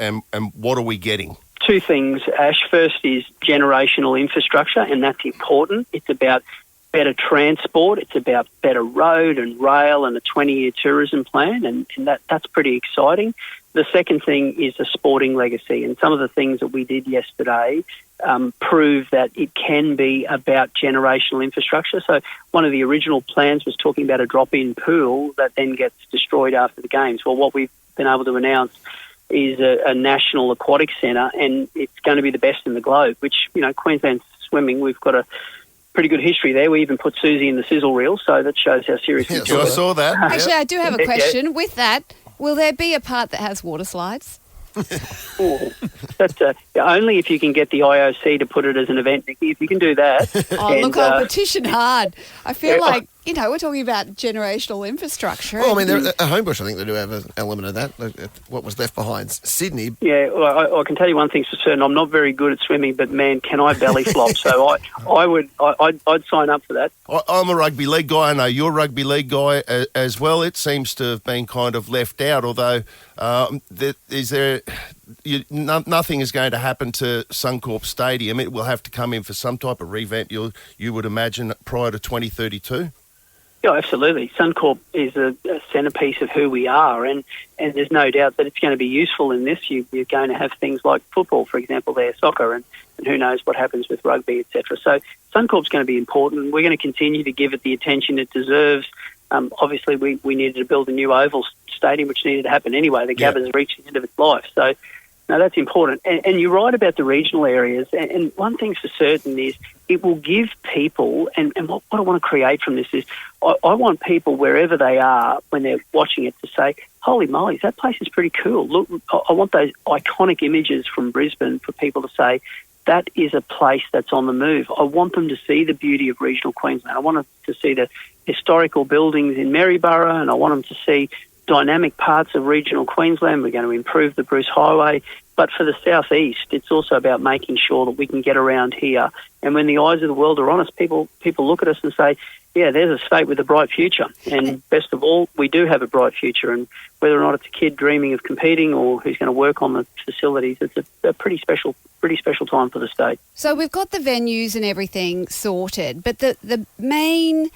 what are we getting? Two things, Ash. First is generational infrastructure, and that's important. It's about better transport. It's about better road and rail and a 20-year tourism plan, and that's pretty exciting. The second thing is a sporting legacy, and some of the things that we did yesterday prove that it can be about generational infrastructure. So one of the original plans was talking about a drop-in pool that then gets destroyed after the games. Well, what we've been able to announce is a national aquatic centre, and it's going to be the best in the globe, which, you know, Queensland swimming, we've got a pretty good history there. We even put Susie in the sizzle reel, so that shows how serious we took it. I saw that. Actually, I do have a question. With that, will there be a part that has water slides? That's only if you can get the IOC to put it as an event, Nikki. If you can do that. Look, I'll petition hard. I feel like, you know, we're talking about generational infrastructure. Well, I mean, at Homebush, I think they do have an element of that. What was left behind Sydney. Yeah, well, I can tell you one thing's for certain. I'm not very good at swimming, but man, can I belly flop? So I'd sign up for that. I'm a rugby league guy. I know you're a rugby league guy as well. It seems to have been kind of left out, although nothing is going to happen to Suncorp Stadium. It will have to come in for some type of revamp, you would imagine, prior to 2032. Yeah, absolutely. Suncorp is a centrepiece of who we are, and there's no doubt that it's going to be useful in this. You're going to have things like football, for example, there, soccer, and who knows what happens with rugby, etc. So Suncorp's going to be important. We're going to continue to give it the attention it deserves. Obviously, we needed to build a new oval stadium, which needed to happen anyway. The Gabba's reached the end of its life. So, no, that's important. And you're right about the regional areas. And one thing's for certain is it will give people, and what I want to create from this is I want people wherever they are when they're watching it to say, holy moly, that place is pretty cool. Look, I want those iconic images from Brisbane for people to say, that is a place that's on the move. I want them to see the beauty of regional Queensland. I want them to see the historical buildings in Maryborough, and I want them to see dynamic parts of regional Queensland. We're going to improve the Bruce Highway. But for the southeast, it's also about making sure that we can get around here. And when the eyes of the world are on us, people look at us and say, yeah, there's a state with a bright future. And best of all, we do have a bright future. And whether or not it's a kid dreaming of competing or who's going to work on the facilities, it's a pretty special time for the state. So we've got the venues and everything sorted, but the main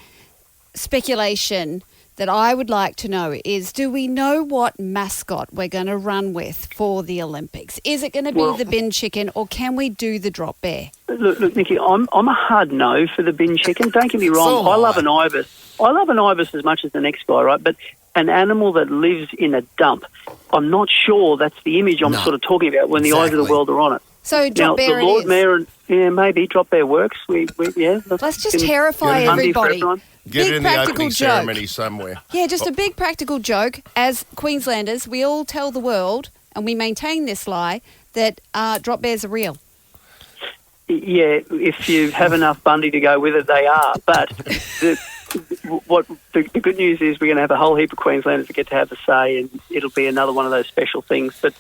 speculation that I would like to know is, do we know what mascot we're going to run with for the Olympics? Is it going to be the bin chicken, or can we do the drop bear? Look, Nikki, I'm a hard no for the bin chicken. Don't get me wrong. I love an ibis. I love an ibis as much as the next guy, right? But an animal that lives in a dump, I'm not sure that's the image I'm sort of talking about when the eyes of the world are on it. So drop bear the Lord Mayor, maybe drop bear works. Let's just terrify everybody. Get it in the practical opening joke. ceremony somewhere. Yeah, just a big practical joke. As Queenslanders, we all tell the world, and we maintain this lie, that drop bears are real. Yeah, if you have enough Bundy to go with it, they are. But the good news is we're going to have a whole heap of Queenslanders that get to have a say, and it'll be another one of those special things. But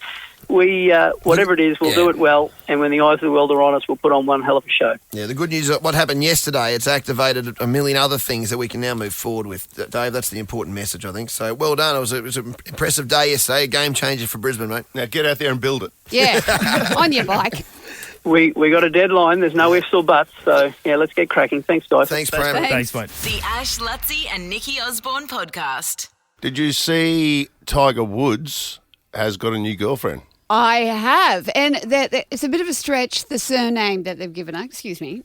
we, whatever it is, we'll do it well, and when the eyes of the world are on us, we'll put on one hell of a show. Yeah, the good news is what happened yesterday, it's activated a million other things that we can now move forward with. Dave, that's the important message, I think. So well done. It was an impressive day yesterday, a game changer for Brisbane, mate. Now get out there and build it. Yeah, on your bike. We got a deadline. There's no ifs or buts. So, yeah, let's get cracking. Thanks, guys. Thanks, Pram. Thanks, mate. The Ash, Luttsy and Nikki Osborne podcast. Did you see Tiger Woods has got a new girlfriend? I have, and it's a bit of a stretch, the surname that they've given her, excuse me,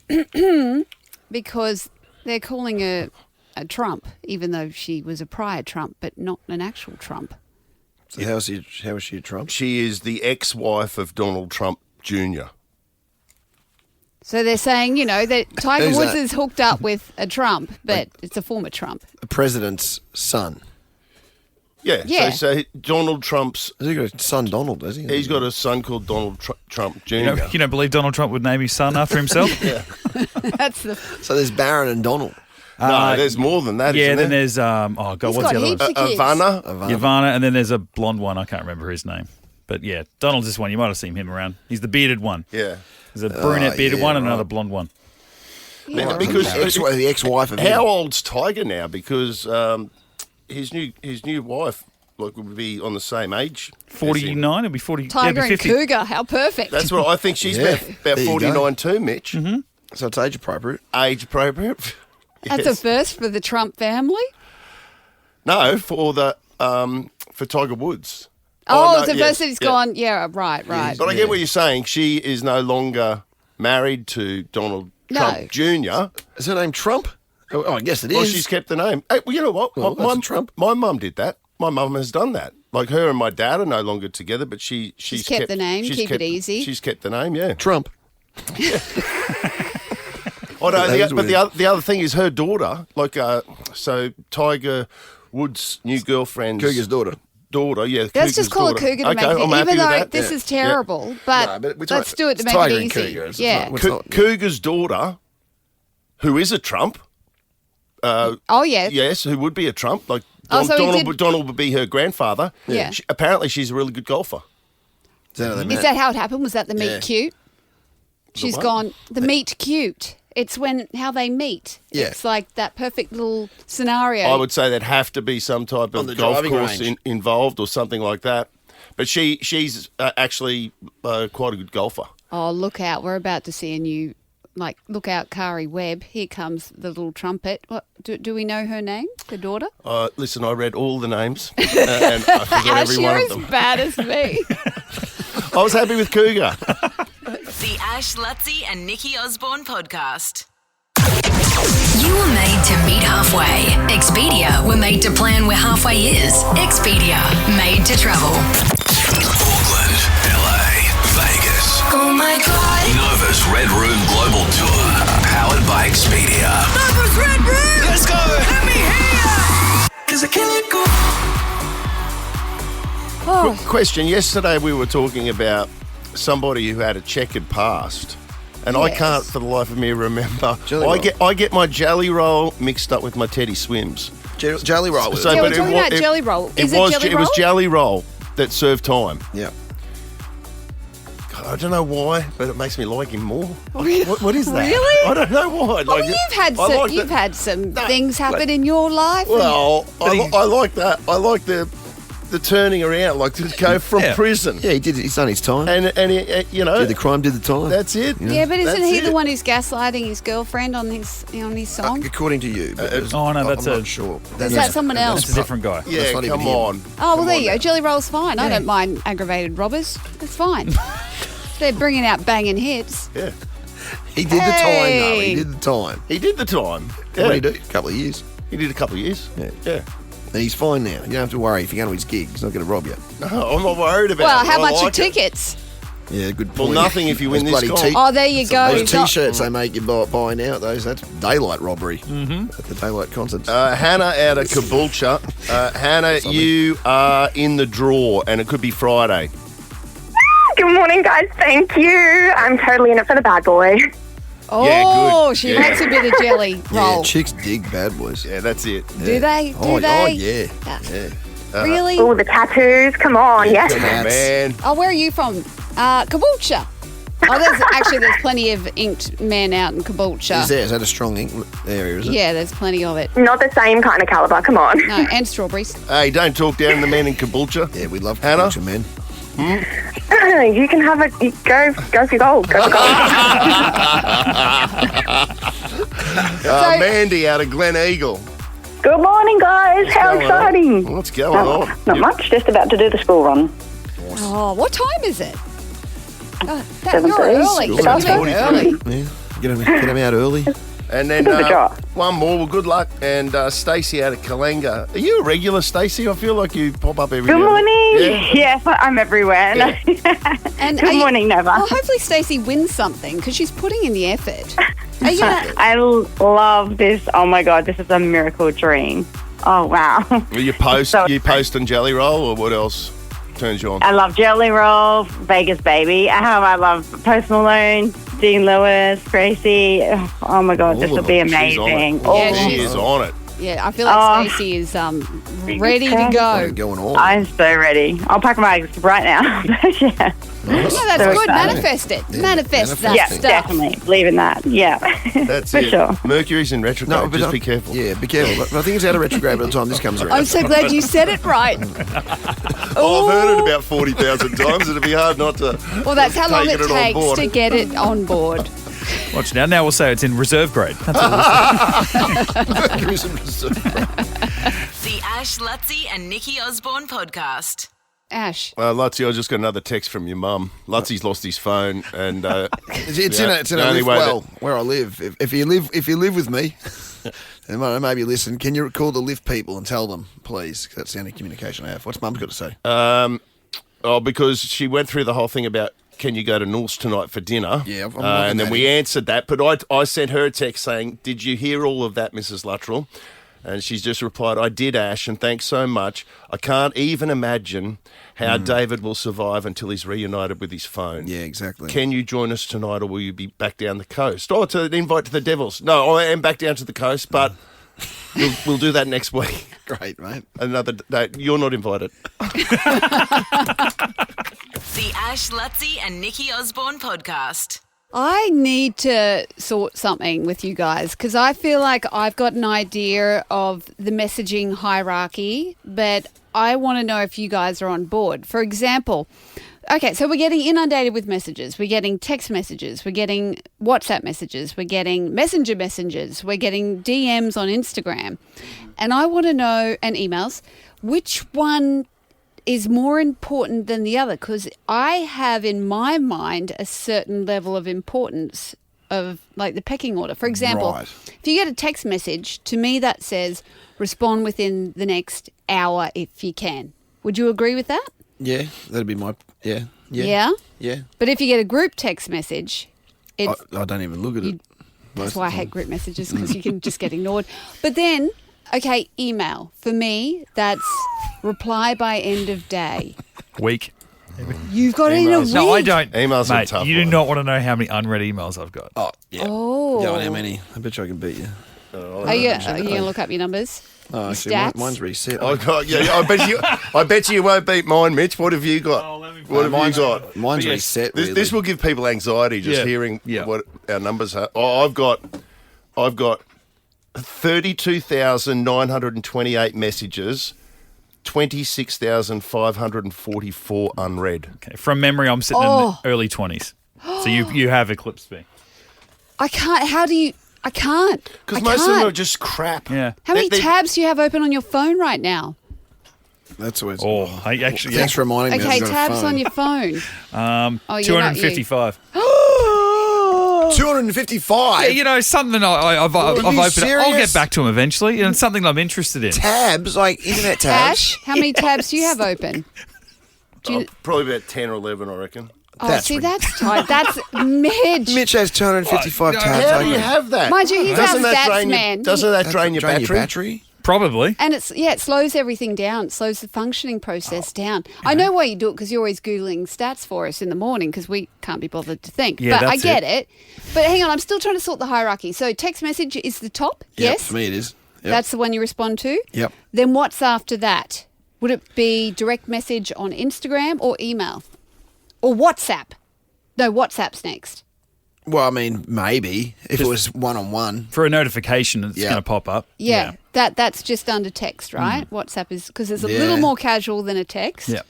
because they're calling her a Trump, even though she was a prior Trump, but not an actual Trump. So how is she a Trump? She is the ex-wife of Donald Trump Jr. So they're saying, that Tiger Who's Woods that? is hooked up with a Trump, but it's a former Trump. The president's son. Yeah. So Donald Trump's... Has he got a son, Donald, has he? He's got a son called Donald Trump Jr. You don't believe Donald Trump would name his son after himself? Yeah. That's the... So there's Barron and Donald. No, there's more than that, Yeah, isn't then there? there's, what's the other one? Ivana? Ivana, and then there's a blonde one. I can't remember his name. But yeah, Donald's this one. You might have seen him around. He's the bearded one. Yeah. There's a brunette bearded one and another blonde one. Yeah, because the ex-wife of him. How old's Tiger now? Because his new wife would be on the same age. 49, it'll be 40. Tiger it'll be and 50. Cougar, how perfect. That's what I think. She's about There you 49 go. too, Mitch. Mm-hmm. So it's age appropriate. Age appropriate. That's a first for the Trump family? No, for Tiger Woods. Oh, no, it's a yes, first that he's yeah. gone, right. But I get what you're saying. She is no longer married to Donald Trump Jr. Is her name Trump? Oh, I guess it is. Well, she's kept the name. Hey, well, you know what? Well, that's a Trump. My mum did that. My mum has done that. Like her and my dad are no longer together, but she's kept the name, keep it easy. She's kept the name, yeah. Trump. Oh, no, but the other thing is her daughter. So Tiger Woods' new girlfriend, Cougar's daughter. Yeah. Let's just call her Cougar to make it, even though this is terrible. But let's do it to make Tiger it and easy. Cougar. Yeah. Cougar's daughter, who is a Trump. Oh, yeah. Yes, who would be a Trump. Like Donald would be her grandfather. Yeah. Apparently, she's a really good golfer. Is that how it happened? Was that the meet cute? She's what? gone, the meet cute. It's how they meet. Yeah. It's like that perfect little scenario. I would say there'd have to be some type of golf course involved or something like that. But she's actually quite a good golfer. Oh, look out. We're about to see a new, look out, Kari Webb. Here comes the little trumpet. What do we know her name, the daughter? Listen, I read all the names and I forgot every one of them. You're as bad as me. I was happy with Cougar. The Ash, Luttsy and Nikki Osborne podcast. You were made to meet halfway. Expedia were made to plan where halfway is. Expedia, made to travel. Auckland, LA, Vegas. Oh my God. Nova's Red Room Global Tour. Powered by Expedia. Nova's Red Room. Let's go. Let me hear. 'Cause I can't go. Question. Yesterday we were talking about somebody who had a checkered past. And I can't for the life of me remember. I get my jelly roll mixed up with my Teddy Swims. Jelly roll. So, we're talking about jelly roll. Is it jelly roll? It was jelly roll that served time. Yeah. God, I don't know why, but it makes me like him more. Really? What is that? Really? I don't know why. Well, you've had some things happen in your life. Well, I like that. I like the the turning around, like to go from prison. Yeah, he did. He's done his time. And he, did the crime, did the time. That's it. Yeah, but isn't he the one who's gaslighting his girlfriend on his song? According to you. that's I'm not sure. Is that someone else? That's a different guy. Yeah, come on. Oh, well, there you go. Jelly Roll's fine. I don't mind aggravated robbers. That's fine. They're bringing out banging hits. Yeah. He did the time, though. He did the time. He did the time. Yeah. What did he do? A couple of years. He did a couple of years. Yeah. And he's fine now. You don't have to worry if you go to his gig. He's not going to rob you. No, I'm not worried about Well, it. how I much like are tickets? Yeah, good point. Well, nothing if you win this comp. Oh, there you go. Those T-shirts they make you buying out, that's daylight robbery at the daylight concerts. Hannah out of Caboolture. Hannah, you are in the draw, and it could be Friday. Good morning, guys. Thank you. I'm totally in it for the bad boy. Oh, yeah, good. she makes a bit of jelly roll. Yeah, chicks dig bad boys. Yeah, that's it. Yeah. Do they? Oh, they? Yeah. Really? Oh, the tattoos. Come on. Yes. Come on, man. Oh, where are you from? Caboolture. Oh, there's plenty of inked men out in Caboolture. Is that a strong ink area, is it? Yeah, there's plenty of it. Not the same kind of calibre. Come on. No, and strawberries. Hey, don't talk down the men in Caboolture. Yeah, we love Hannah? Caboolture men. You can have it. Go for gold. Go for gold. Mandy out of Glen Eagle. Good morning, guys. How exciting. What's going on? Not much. Just about to do the school run. Oh, what time is it? Oh, you're 7:30. early. You're early. Yeah, get them out early. And then one more. Well, good luck. And Stacey out of Kalenga. Are you a regular, Stacey? I feel like you pop up every Good day. morning. Yeah. Yes, I'm everywhere. Yeah. And Good morning, Nova. Well, hopefully Stacey wins something because she's putting in the effort. Are you gonna... I love this. Oh my God, this is a miracle dream. Oh wow. Will you post on Jelly Roll, or what else turns you on? I love Jelly Roll, Vegas Baby. I love Post Malone, Dean Lewis, Gracie. Oh my God, this will be amazing. She is on it. Yeah, I feel like Stacey is ready to go. Going on. I'm so ready. I'll pack my bags right now. Yeah. No, that's So good. excited. Manifest it. Manifest that Yeah, stuff. definitely. Believe in that. Yeah. That's For it. sure. Mercury's in retrograde. No, but just be careful. Yeah, be careful. But I think it's out of retrograde by the time this comes around. I'm so glad you said it right. Oh, I've heard it about 40,000 times. It'd be hard not to. Well, that's how long it on takes board. to get it on board. Watch now. Now we'll say it's in reserve grade. That's all we'll Mercury's in reserve grade. The Ash, Luttsy and Nikki Osborne podcast. Ash. Luttsy, I just got another text from your mum. Lutsy's lost his phone, and it's in a live well where I live. If you live with me, and maybe listen. Can you call the lift people and tell them, please? 'Cause that's the only communication I have. What's Mum got to say? Because she went through the whole thing about, can you go to Norse tonight for dinner? Yeah, I'm and then we answered that. But I sent her a text saying, did you hear all of that, Mrs. Luttrell? And she's just replied, I did, Ash, and thanks so much. I can't even imagine how David will survive until he's reunited with his phone. Yeah, exactly. Can you join us tonight, or will you be back down the coast? Oh, to an invite to the Devils. No, I am back down to the coast, but we'll do that next week. Great, mate. Another day. You're not invited. The Ash, Luttsy and Nikki Osborne podcast. I need to sort something with you guys because I feel like I've got an idea of the messaging hierarchy, but I want to know if you guys are on board. For example, okay, so we're getting inundated with messages. We're getting text messages. We're getting WhatsApp messages. We're getting messenger messages. We're getting DMs on Instagram. And I want to know, and emails, which one is more important than the other, because I have in my mind a certain level of importance of like the pecking order. For example, if you get a text message, to me that says respond within the next hour if you can. Would you agree with that? Yeah, that'd be my yeah. Yeah? Yeah. But if you get a group text message, it's, I don't even look at it. That's why I hate group messages, because you can just get ignored. But then, okay, email. For me, that's reply by end of day. Week. You've got it in a week? No, I don't. Emails are Mate, tough. you do not want to know how many unread emails I've got. Oh, yeah. Oh. Go on, how many? I bet you I can beat you. Are you going to look up your numbers? Oh, Your actually, stats? mine's reset. I bet you won't beat mine, Mitch. What have you got? What have you got? Mine's reset. This will give people anxiety just hearing what our numbers are. Oh, I've got 32,928 messages 26,544 unread. Okay. From memory, I'm sitting in the early 20s. So you have eclipsed me. I can't. How do you? I can't. Because most of them are just crap. Yeah. How many tabs do you have open on your phone right now? That's always. I actually. Thanks for reminding me. Okay, tabs on your phone. 255. 255. Yeah, something I've opened. serious? I'll get back to them eventually, and something I'm interested in. Tabs, like internet tabs. Ash, how many tabs do you have open? Probably about 10 or 11, I reckon. Oh, that's tight. That's Mitch. Mitch has 255 tabs. How do you have that? Mind you, he's our stats man. Doesn't that drain your battery? Probably. And it slows everything down. It slows the functioning process down. I know why you do it, because you're always Googling stats for us in the morning because we can't be bothered to think. Yeah, but I that's get it. But hang on, I'm still trying to sort the hierarchy. So text message is the top, yes? For me it is. Yep. That's the one you respond to? Yep. Then what's after that? Would it be direct message on Instagram or email? Or WhatsApp? No, WhatsApp's next. Well, I mean, maybe if it was one-on-one. For a notification, it's going to pop up. Yeah. That's just under text, right? WhatsApp is, because it's a little more casual than a text. Yeah.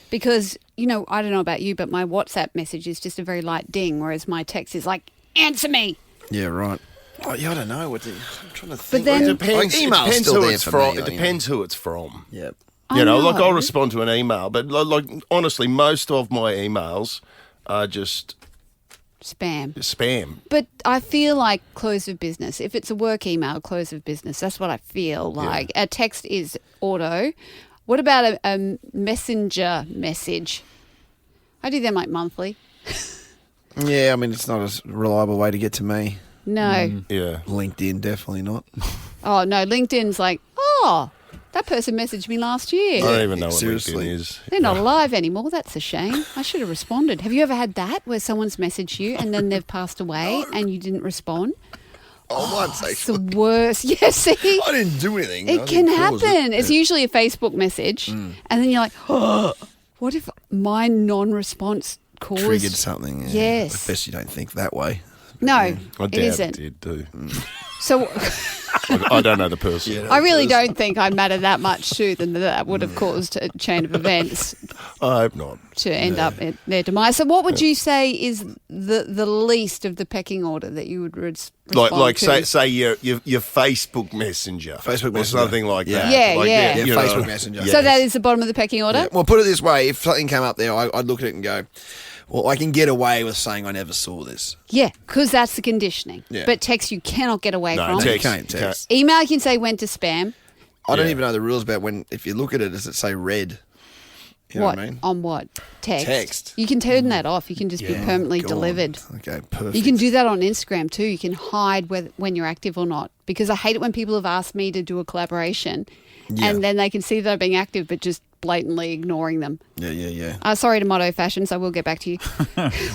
Because, I don't know about you, but my WhatsApp message is just a very light ding, whereas my text is like, answer me. Yeah, right. Oh, yeah, I don't know. I'm trying to think. But then, it depends. Like, email's it depends still who there it's for from. me, It depends who it's from. Yep. I'll respond to an email, but honestly, most of my emails are just spam. But I feel like close of business. If it's a work email, close of business. That's what I feel like. A text is auto. What about a messenger message? I do them like monthly. Yeah, I mean, it's not a reliable way to get to me. No. Yeah. LinkedIn, definitely not. Oh, no. LinkedIn's like, that person messaged me last year. I don't even know what LinkedIn is. They're not alive anymore. That's a shame. I should have responded. Have you ever had that where someone's messaged you and then they've passed away and you didn't respond? Once, It's the worst. Yeah, see? I didn't do anything. It can happen. It's usually a Facebook message and then you're like, what if my non-response caused... triggered something. Yeah. Yes. I guess you don't think that way. No, I doubt it isn't. It did too. So... I don't know the person. I really don't think I matter that much too than that would have caused a chain of events. I hope not. To end up at their demise. So what would you say is the least of the pecking order that you would respond to? say your Facebook Messenger. Facebook Messenger. Or something like that. Yeah, Like, yeah. Facebook Messenger. So that is the bottom of the pecking order? Yeah. Well, put it this way. If something came up there, I'd look at it and go, well, I can get away with saying I never saw this. Yeah, because that's the conditioning. Yeah. But text you cannot get away from. No, you can't text. Email you can say went to spam. I don't even know the rules about if you look at it, does it say read? You know what I mean? On what? Text. Text. You can turn that off. You can just be permanently delivered. Okay, perfect. You can do that on Instagram too. You can hide when you're active or not. Because I hate it when people have asked me to do a collaboration and then they can see that I'm being active but just blatantly ignoring them. Yeah. Sorry to Motto Fashions. I will get back to you.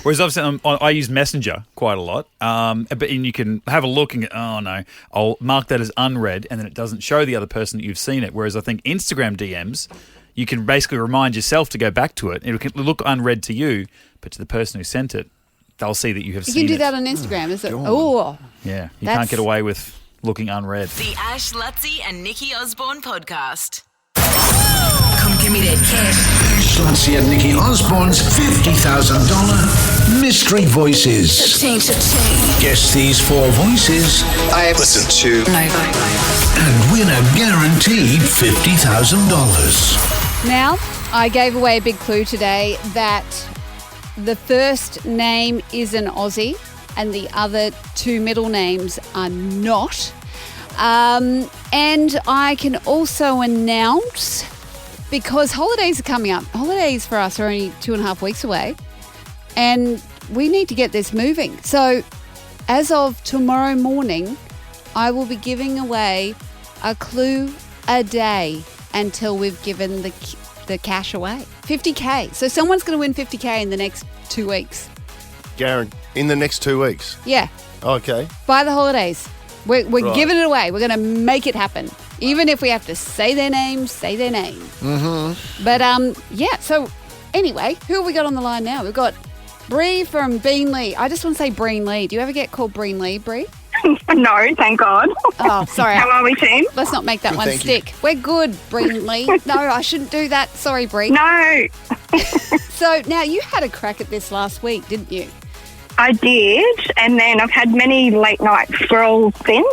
Whereas I use Messenger quite a lot, but you can have a look and go, oh no, I'll mark that as unread, and then it doesn't show the other person that you've seen it. Whereas I think Instagram DMs, you can basically remind yourself to go back to it. It can look unread to you, but to the person who sent it, they'll see that you have seen it. You can do that on Instagram. Is it? Yeah, you can't get away with looking unread. The Ash, Luttsy and Nikki Osborne podcast. Come give me that cash. Ash, Luttsy and Nikki Osborne's $50,000 Mystery Voices. Guess these 4 voices. I listen to and win a guaranteed $50,000. Now, I gave away a big clue today that the first name is an Aussie and the other 2 middle names are not. And I can also announce, because holidays are coming up, holidays for us are only 2.5 weeks away, and we need to get this moving. So as of tomorrow morning, I will be giving away a clue a day until we've given the cash away. 50K. So someone's going to win 50K in the next 2 weeks. In the next 2 weeks? Yeah. Okay. By the holidays. We're giving it away. We're going to make it happen. Even if we have to say their name. Mm-hmm. But, so anyway, who have we got on the line now? We've got Bree from Beanley. I just want to say Breenley. Do you ever get called Breenley, Bree? No, thank God. Oh, sorry. How are we, team? Let's not make that Good, one thank you. stick. We're good, Bree. No, I shouldn't do that. Sorry, Bree. No, So now you had a crack at this last week, didn't you? I did, and then I've had many late night scrolls since.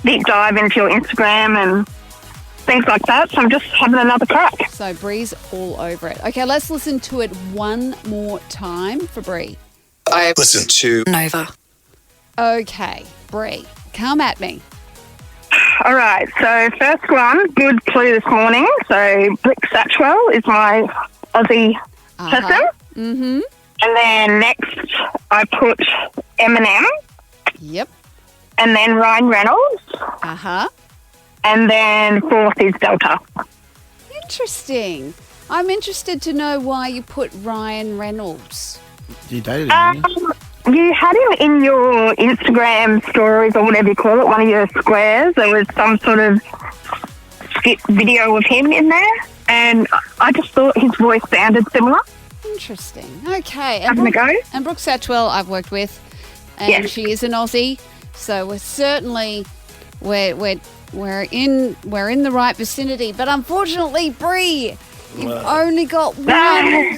Deep dive into your Instagram and things like that, so I'm just having another crack. So Bree's all over it. Okay, let's listen to it one more time for Bree. I listen to Nova. Okay, Bree, come at me. All right, so first one, good clue this morning. So Brick Satchwell is my Aussie person. Mm-hmm. And then next I put Eminem. Yep. And then Ryan Reynolds. Uh-huh. And then fourth is Delta. Interesting. I'm interested to know why you put Ryan Reynolds. You dated him, didn't you? You had him in your Instagram stories or whatever you call it, one of your squares. There was some sort of skit video of him in there, and I just thought his voice sounded similar. Interesting. Okay. Having a go? And Brooke Satchwell I've worked with, and Yes. she is an Aussie, so we're certainly we're in the right vicinity. But unfortunately, Bree, you've only got one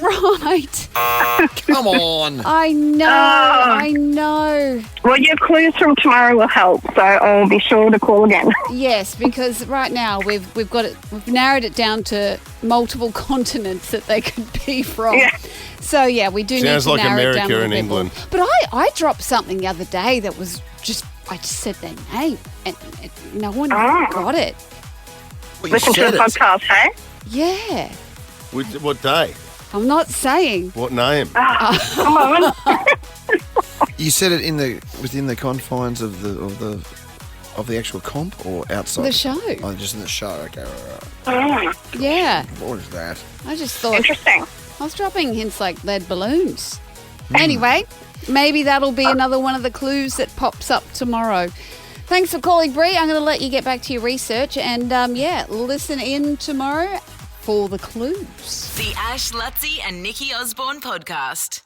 right. Come on. I know. Well, your clues from tomorrow will help, so I'll be sure to call again. Yes, because right now we've got it. We've narrowed it down to multiple continents that they could be from. Yeah. So yeah, we do Sounds need to like narrow it down America a and little bit more. England. But I dropped something the other day that was just I just said their name and no one got it. Well, you Listen to said the it. podcast, hey? Yeah, What day? I'm not saying. What name? Come on. You said it within the confines of the actual comp or outside The show. Oh, just in the show. Okay, right. Yeah, What is that? I just thought Interesting. I was dropping hints like lead balloons. Anyway, maybe that'll be another one of the clues that pops up tomorrow. Thanks for calling, Bree. I'm going to let you get back to your research and, listen in tomorrow for the clues. The Ash, Luttsy and Nikki Osborne podcast.